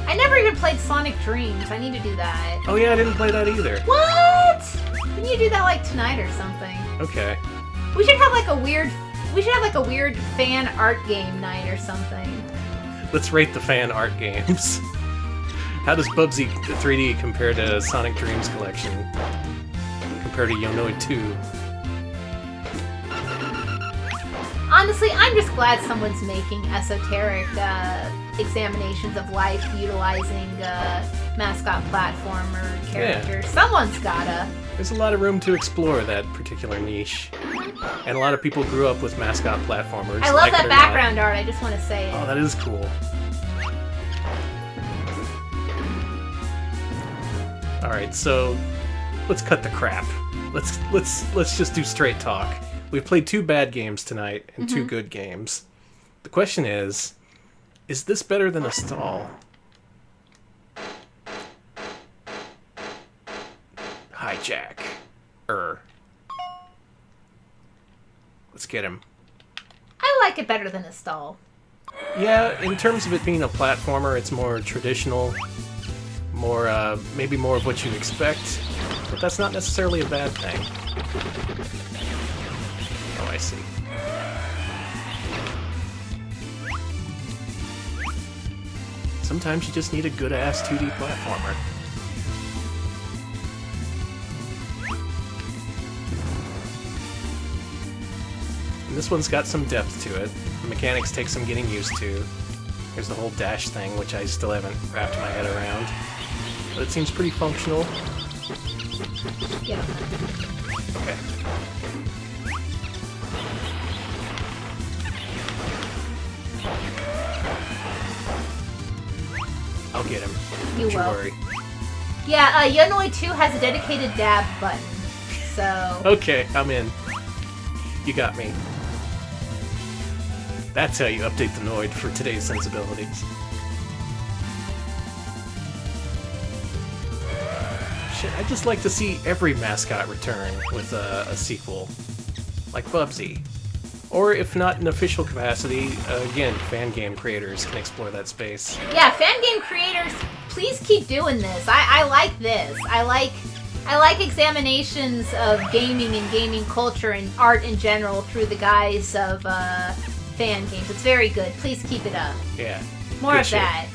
I never even played Sonic Dreams. I need to do that. Oh yeah, I didn't play that either. What? We need to do that like tonight or something. Okay. We should have like a weird fan art game night or something. Let's rate the fan art games. How does Bubsy 3D compare to Sonic Dreams Collection? Compared to Yonoid 2? Honestly, I'm just glad someone's making esoteric examinations of life utilizing mascot platformer characters. Yeah. Someone's gotta. There's a lot of room to explore that particular niche. And a lot of people grew up with mascot platformers. I love that background art, I just want to say it. Oh, that is cool. Alright, so let's cut the crap. Let's just do straight talk. We've played 2 bad games tonight and 2 good games. The question is this better than Astal? Hijack. Let's get him. I like it better than Astal. Yeah, in terms of it being a platformer, it's more traditional. More, maybe more of what you'd expect. But that's not necessarily a bad thing. Oh, I see. Sometimes you just need a good-ass 2D platformer. this one's got some depth to it. The mechanics take some getting used to. There's the whole dash thing, which I still haven't wrapped my head around. But it seems pretty functional. Yeah. Okay. I'll get him. You Don't will. worry. Yeah, Yunoi 2 has a dedicated dab button, so... Okay, I'm in. You got me. That's how you update the Noid for today's sensibilities. Shit, I'd just like to see every mascot return with a sequel. Like Bubsy. Or if not in official capacity, again, fan game creators can explore that space. Yeah, fan game creators, please keep doing this. I like this. I like examinations of gaming and gaming culture and art in general through the guise of fan games. It's very good. Please keep it up. Yeah. More good of shit. that.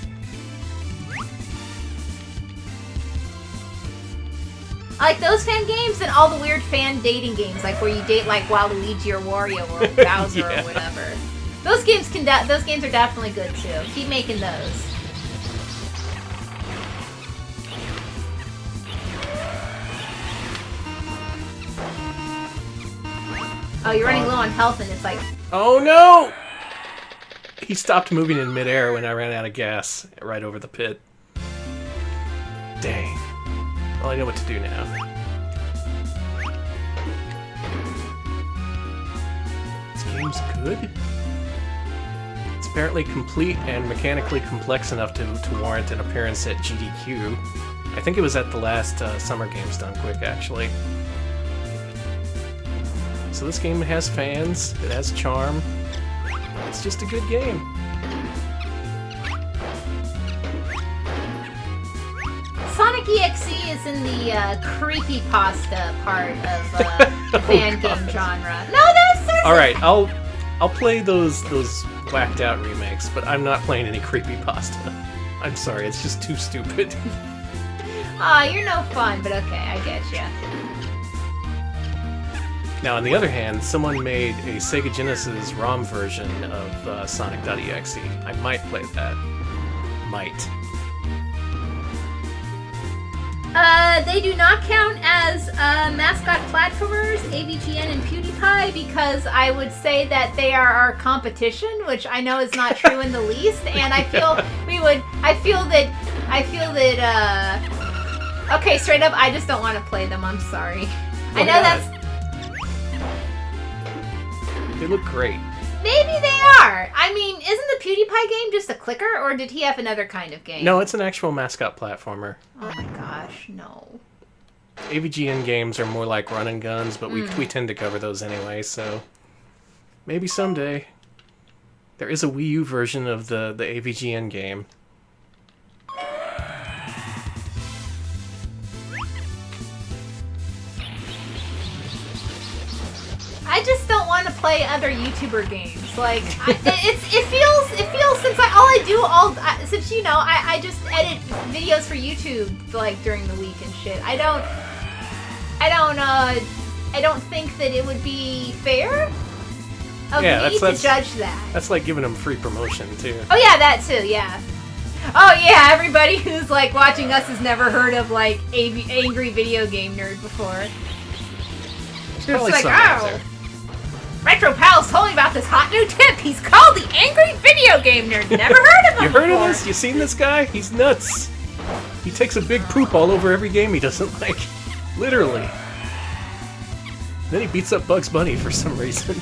I like those fan games and all the weird fan dating games, like where you date like Waluigi or Wario or Bowser Yeah. or whatever. Those games those games are definitely good too. Keep making those. Oh, you're running low on health and it's like, Oh no! He stopped moving in midair when I ran out of gas right over the pit. Dang. Well, I know what to do now. This game's good? It's apparently complete and mechanically complex enough to warrant an appearance at GDQ. I think it was at the last Summer Games Done Quick, actually. So this game has fans, it has charm. It's just a good game. Sonic EXE is in the creepypasta part of the fan game genre. No, that's Alright, I'll play those whacked out remakes, but I'm not playing any creepypasta. I'm sorry, it's just too stupid. Aw, you're no fun, but okay, I get ya. Now, on the other hand, someone made a Sega Genesis ROM version of Sonic.exe. I might play that. Might. They do not count as Mascot Platformers, AVGN, and PewDiePie because I would say that they are our competition, which I know is not true in the least, and I feel that okay, straight up, I just don't want to play them, I'm sorry. I know that's... They look great. Maybe they are! I mean, isn't the PewDiePie game just a clicker, or did he have another kind of game? No, it's an actual mascot platformer. Oh my gosh, no. AVGN games are more like run and guns, but we tend to cover those anyway, so maybe someday. There is a Wii U version of the AVGN game. I just don't want to play other YouTuber games. Like, it feels since since you know I just edit videos for YouTube like during the week and shit. I don't think that it would be fair of me to judge that. That's like giving them free promotion too. Oh yeah, that too. Yeah. Oh yeah, everybody who's like watching us has never heard of like Angry Video Game Nerd before. Probably like, some out oh. there. Retro Pals told me about this hot new tip. He's called the Angry Video Game Nerd. Never heard of him You heard before. of this? You seen this guy? He's nuts. He takes a big poop all over every game he doesn't like. Literally. Then he beats up Bugs Bunny for some reason.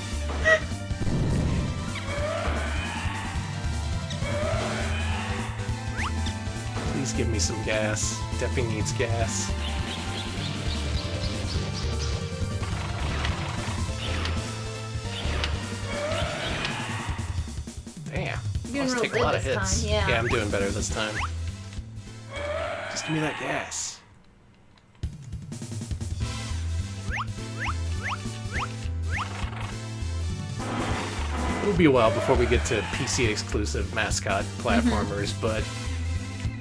Please give me some gas. Deppy needs gas. Damn. You're doing Must real take a good lot of this hits. time, yeah. I'm doing better this time. Just give me that gas. It'll be a while before we get to PC exclusive mascot platformers, but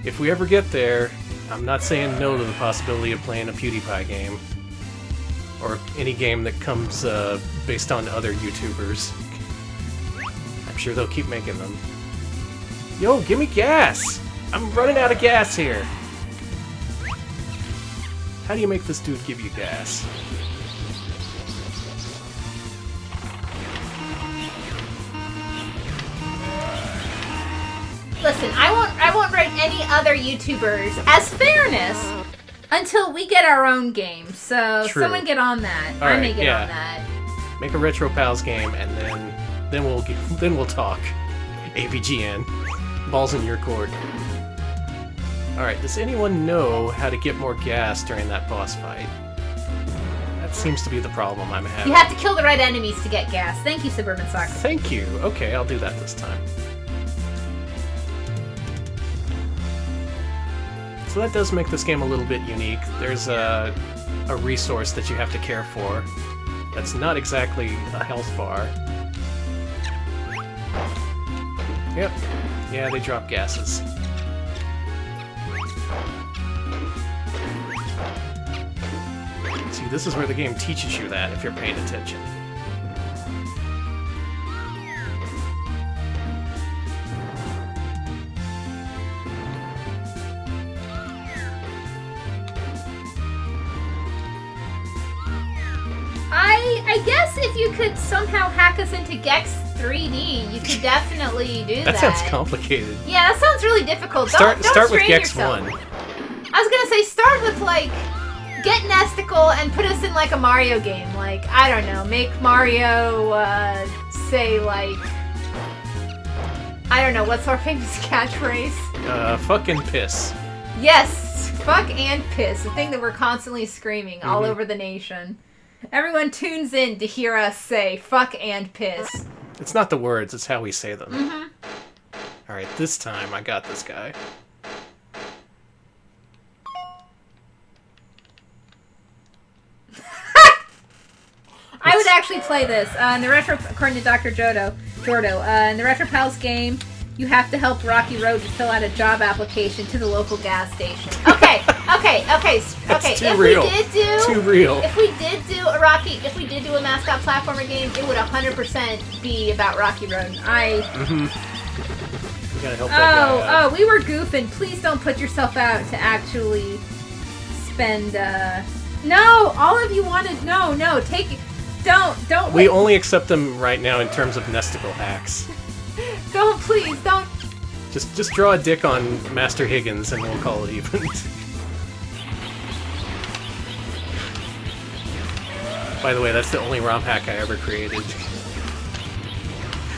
if we ever get there, I'm not saying no to the possibility of playing a PewDiePie game. or any game that comes based on other YouTubers. I'm sure they'll keep making them. Yo, give me gas! I'm running out of gas here! How do you make this dude give you gas? Listen, I won't rate any other YouTubers as fairness until we get our own game. So True. someone get on that. All I may right, get yeah. on that. Make a Retro Pals game, and then we'll talk. AVGN, balls in your court. All right, does anyone know how to get more gas during that boss fight? That seems to be the problem I'm having. You have to kill the right enemies to get gas. Thank you, Suburban Soccer. Thank you. Okay, I'll do that this time. So that does make this game a little bit unique. There's a resource that you have to care for. That's not exactly a health bar. Yep. Yeah, they drop gases. See, this is where the game teaches you that if you're paying attention. I guess if you could somehow hack us into Gex 3D, you could definitely do that. That sounds complicated. Yeah, that sounds really difficult. Start with strain Gex yourself. 1. I was gonna say, start with, like, get Nesticle and put us in, like, a Mario game. Like, I don't know, make Mario, say, like... I don't know, what's our famous catchphrase? Fucking piss. Yes! Fuck and piss. The thing that we're constantly screaming all over the nation. Everyone tunes in to hear us say, fuck and piss. It's not the words, it's how we say them. Alright, this time I got this guy. I would actually play this. In the Retro, according to Dr. Jordo, in the Retro Pals game, you have to help Rocky Road to fill out a job application to the local gas station. Okay. That's too If real. we did do, Too real. if we did do a mascot platformer game, it would 100% be about Rocky Road. You gotta help that guy out. We were goofing. Please don't put yourself out to actually spend. No, all of you wanted. No, take it. Don't. We only accept them right now in terms of Nesticle hacks. Don't, please, don't. Just draw a dick on Master Higgins and we'll call it even. By the way, that's the only ROM hack I ever created.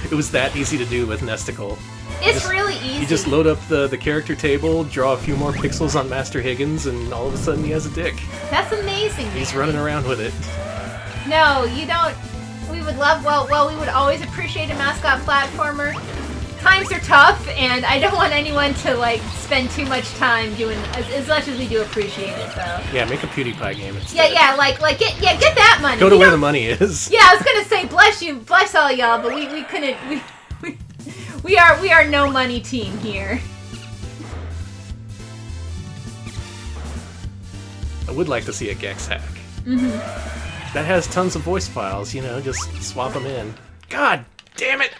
It was that easy to do with Nesticle. It's really easy. You just load up the character table, draw a few more pixels on Master Higgins, and all of a sudden he has a dick. That's amazing. He's man. running around with it. No, you don't. We would love. Well, we would always appreciate a mascot platformer. Times are tough, and I don't want anyone to like spend too much time doing as much as we do appreciate it, though. Yeah, make a PewDiePie game instead. Yeah, get that money. Go to where the money is. Yeah, I was gonna say bless all y'all, but we couldn't. We are no money team here. I would like to see a Gex hack. That has tons of voice files, just swap them in. God damn it!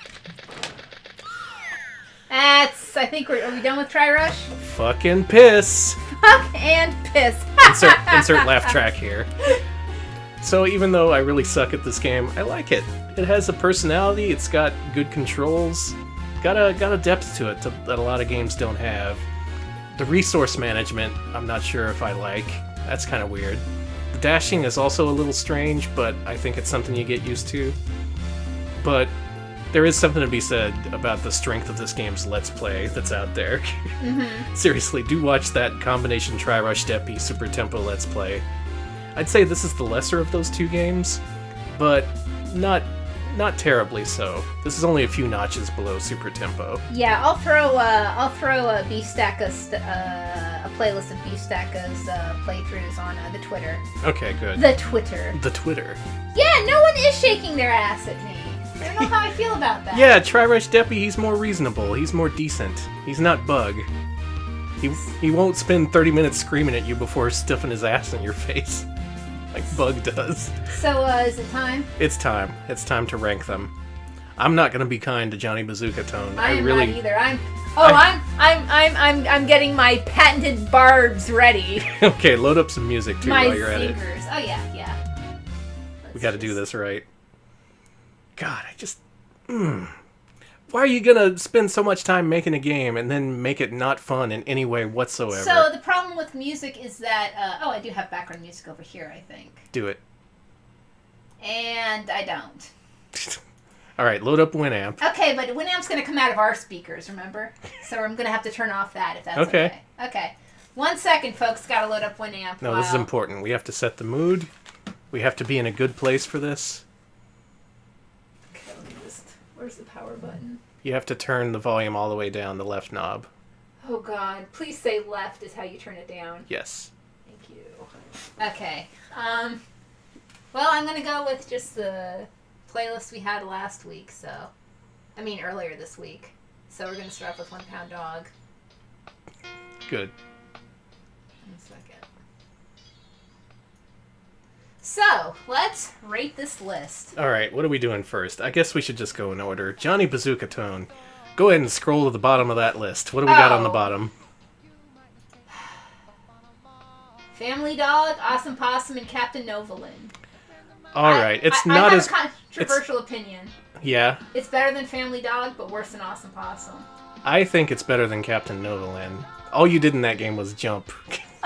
I think are we done with Tryrush? Fucking piss! Fuck and piss. Insert laugh track here. So even though I really suck at this game, I like it. It has a personality, it's got good controls, got a depth to it that a lot of games don't have. The resource management, I'm not sure if I like. That's kind of weird. The dashing is also a little strange, but I think it's something you get used to. But there is something to be said about the strength of this game's Let's Play that's out there. Seriously, do watch that combination Tryrush Deppy Super Tempo Let's Play. I'd say this is the lesser of those two games, but not terribly so. This is only a few notches below Super Tempo. Yeah, I'll throw a Beefstacka's a playlist of Beefstacka's playthroughs on the Twitter. Okay, good. The Twitter. Yeah, no one is shaking their ass at me. I don't know how I feel about that. Yeah, Tryrush Deppy, he's more reasonable. He's more decent. He's not Bug. He won't spend 30 minutes screaming at you before stuffing his ass in your face. like Bug does. So, is it time? It's time. It's time to rank them. I'm not gonna be kind to Johnny Bazookatone. I am really... not either. I'm getting my patented barbs ready. Okay, load up some music too My while you're at it. singers. Oh yeah. We got to do this right. God, I just... Why are you gonna spend so much time making a game and then make it not fun in any way whatsoever? So the problem with music is that... I do have background music over here, I think. Do it. And I don't. Alright, load up Winamp. Okay, but Winamp's going to come out of our speakers, remember? So I'm going to have to turn off that if that's okay. Okay. 1 second, folks. Got to load up Winamp. No, this is important. We have to set the mood. We have to be in a good place for this. Okay, let me just... Where's the power button? You have to turn the volume all the way down, the left knob. Oh, God. Please say left is how you turn it down. Yes. Thank you. Okay. Well, I'm going to go with just the playlist we had last week, earlier this week. So we're going to start off with 1 Pound Dog. Good. 1 second. So, let's rate this list. Alright, what are we doing first? I guess we should just go in order. Johnny Bazookatone. Go ahead and scroll to the bottom of that list. What do we got on the bottom? Family Dog, Awesome Possum, and Captain Novolin. Alright, I have a controversial opinion. Yeah? It's better than Family Dog, but worse than Awesome Possum. I think it's better than Captain Novolin. All you did in that game was jump.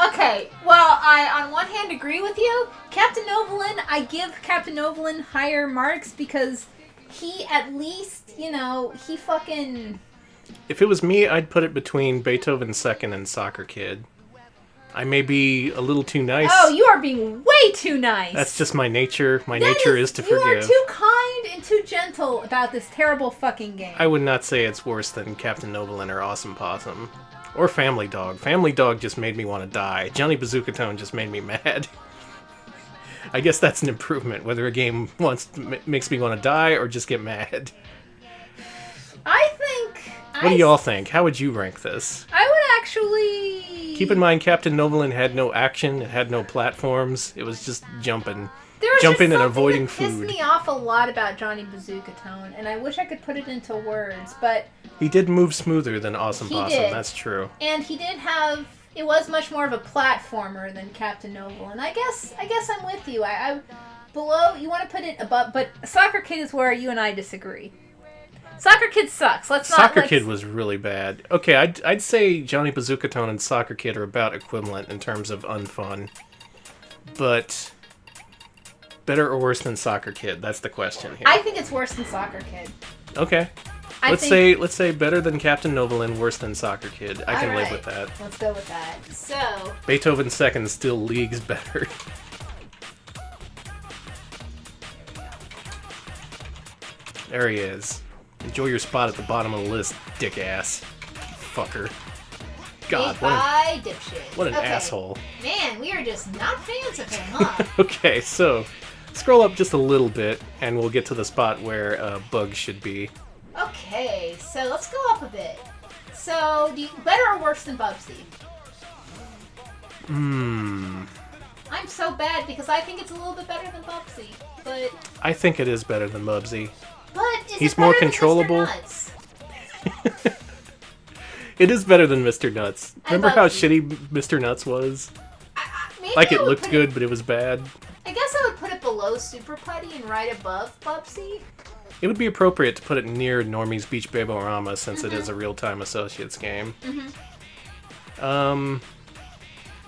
Okay, well, I on one hand agree with you. Captain Novolin, I give Captain Novolin higher marks because he at least, he fucking... If it was me, I'd put it between Beethoven Second and Soccer Kid. I may be a little too nice. Oh, you are being way too nice. That's just my nature. My nature is to forgive. You are too kind and too gentle about this terrible fucking game. I would not say it's worse than Captain Novolin or Awesome Possum. Or Family Dog. Family Dog just made me want to die. Johnny Bazookatone just made me mad. I guess that's an improvement, whether a game makes me want to die or just get mad. What do y'all think? How would you rank this? I would actually... Keep in mind, Captain Novolin had no action, it had no platforms, it was just jumping. Jumping and avoiding food. There was pissed me off a lot about Johnny Bazookatone, and I wish I could put it into words, but... He did move smoother than Awesome Possum, did. That's true. And he did have... It was much more of a platformer than Captain Novolin. I guess I'm with you. Below, you want to put it above, but Soccer Kid is where you and I disagree. Soccer Kid sucks. Soccer Kid was really bad. Okay, I'd say Johnny Bazookatone and Soccer Kid are about equivalent in terms of unfun. But better or worse than Soccer Kid? That's the question here. I think it's worse than Soccer Kid. Okay. Let's say better than Captain Novolin, worse than Soccer Kid. I can live with that. Let's go with that. So Beethoven Second still leagues better. There he is. Enjoy your spot at the bottom of the list, dick ass. Fucker. God, what an asshole. Man, we are just not fans of him, huh? Okay, so scroll up just a little bit, and we'll get to the spot where Bug should be. Okay, so let's go up a bit. So, better or worse than Bubsy? I'm so bad because I think it's a little bit better than Bubsy, but... I think it is better than Bubsy. But he's more controllable. It is better than Mr. Nuts. Remember how shitty Mr. Nuts was? Like it looked good, but it was bad. I guess I would put it below Super Putty and right above Bubsy. It would be appropriate to put it near Normie's Beach Baborama since it is a real-time Associates game.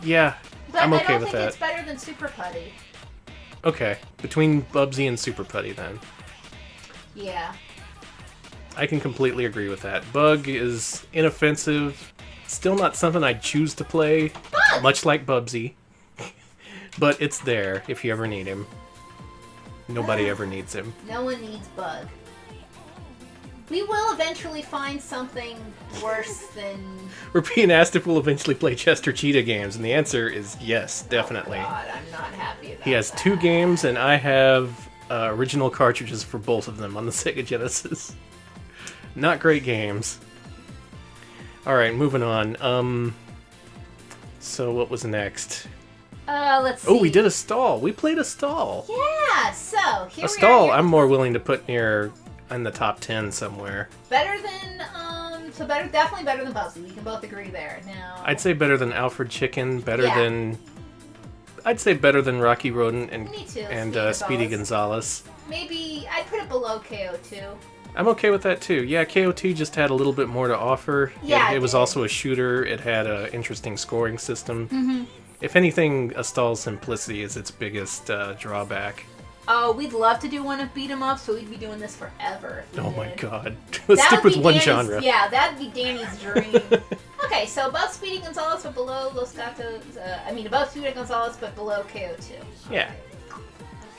Yeah, but I'm okay with that. I don't think it's better than Super Putty. Okay, between Bubsy and Super Putty then. Yeah. I can completely agree with that. Bug is inoffensive, still not something I'd choose to play, much like Bubsy. But it's there if you ever need him. Nobody ever needs him. No one needs Bug. We will eventually find something worse than... We're being asked if we'll eventually play Chester Cheetah games, and the answer is yes, definitely. Oh God, I'm not happy about He has 2 games, and I have original cartridges for both of them on the Sega Genesis. Not great games. Alright, moving on. So what was next? Let's see. Oh, we did Astal. We played Astal. Yeah, so here we Astal, are. I'm more willing to put near in the top 10 somewhere. Better than, definitely better than Buzzy. We can both agree there. Now, I'd say better than Alfred Chicken, better Yeah. than... I'd say better than Rocky Rodent and, Me too, and Speedy Gonzales. maybe I'd put it below KO2. I'm okay with that too. Yeah, KOT just had a little bit more to offer. Yeah, it it was did. also a shooter. It had an interesting scoring system. Mm-hmm. If anything, Astal's simplicity is its biggest drawback. Oh, we'd love to do one of beat 'em ups, so we'd be doing this forever. If we Oh my did. god. Let's That stick would with be one Danny's- genre. Yeah, that'd be Danny's dream. Okay, so above Speedy Gonzales, but below Los Gatos. Above Speedy Gonzales, but below KO2. Yeah.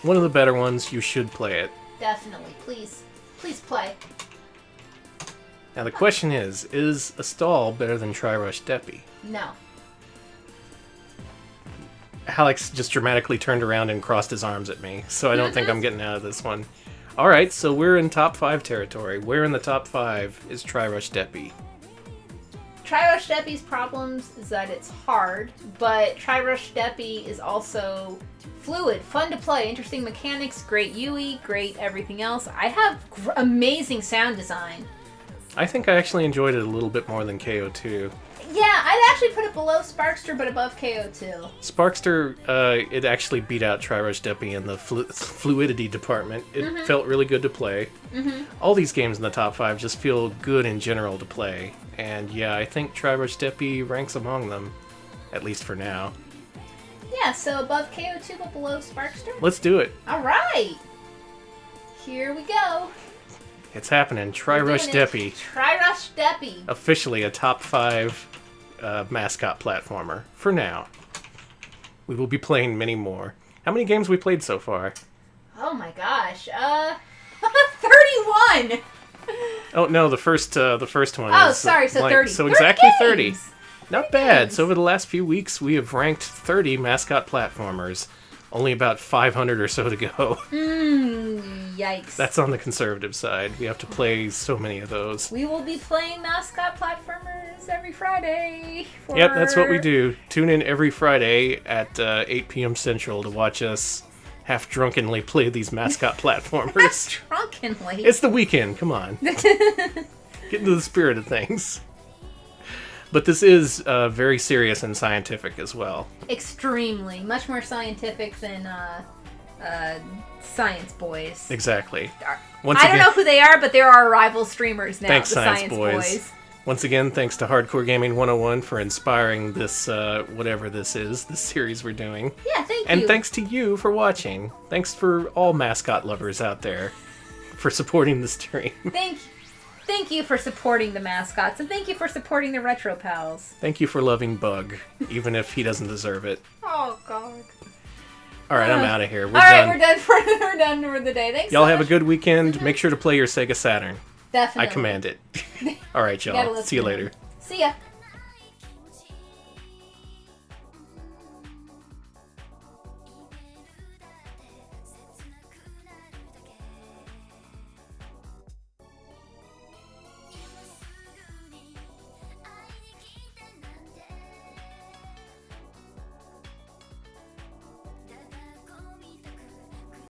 One of the better ones. You should play it. Definitely. Please play. Now the question is Astal better than Tryrush Deppy? No. Alex just dramatically turned around and crossed his arms at me, so I don't think I'm getting out of this one. Alright, so we're in top 5 territory. Where in the top 5 is Tryrush Deppy? Tryrush Deppy's problems is that it's hard, but Tryrush Deppy is also fluid, fun to play, interesting mechanics, great UI, great everything else. I have amazing sound design. I think I actually enjoyed it a little bit more than KO2. Yeah, I'd actually put it below Sparkster, but above KO2. Sparkster, it actually beat out Tryrush Deppy in the fluidity department. It felt really good to play. All these games in the top 5 just feel good in general to play. And yeah, I think Tryrush Deppy ranks among them, at least for now. Yeah, so above KO2, but below Sparkster? Let's do it. Alright! Here we go. It's happening. Tryrush We're doing it. Deppy. Tryrush Deppy. Officially a top 5 mascot platformer. For now. We will be playing many more. How many games we played so far? Oh my gosh. 31! Oh no, the first one. Oh, is sorry, so blank. 30. So 30 exactly 30. games. Not 30 bad. games. So over the last few weeks, we have ranked 30 mascot platformers. Only about 500 or so to go. Yikes. That's on the conservative side. We have to play so many of those. We will be playing mascot platformers every Friday. Yep, that's what we do. Tune in every Friday at 8 p.m. Central to watch us half drunkenly play these mascot platformers. Drunkenly. It's the weekend. Come on. Get into the spirit of things. But this is very serious and scientific as well. Extremely. Much more scientific than Science Boys. Exactly. I don't know who they are, but they're our rival streamers now. Thanks, the Science Boys. Once again, thanks to Hardcore Gaming 101 for inspiring this, whatever this is, this series we're doing. Yeah, thank you. And thanks to you for watching. Thanks for all mascot lovers out there for supporting the stream. Thank you for supporting the mascots, and thank you for supporting the Retro Pals. Thank you for loving Bug, even if he doesn't deserve it. Oh, God. All right, I'm out of here. We're Alright, done. we're done for the day. Thanks Y'all so have a much. good weekend. Make sure to play your Sega Saturn. Definitely. I command it. All right, You gotta y'all. listen See you to later. them. See ya.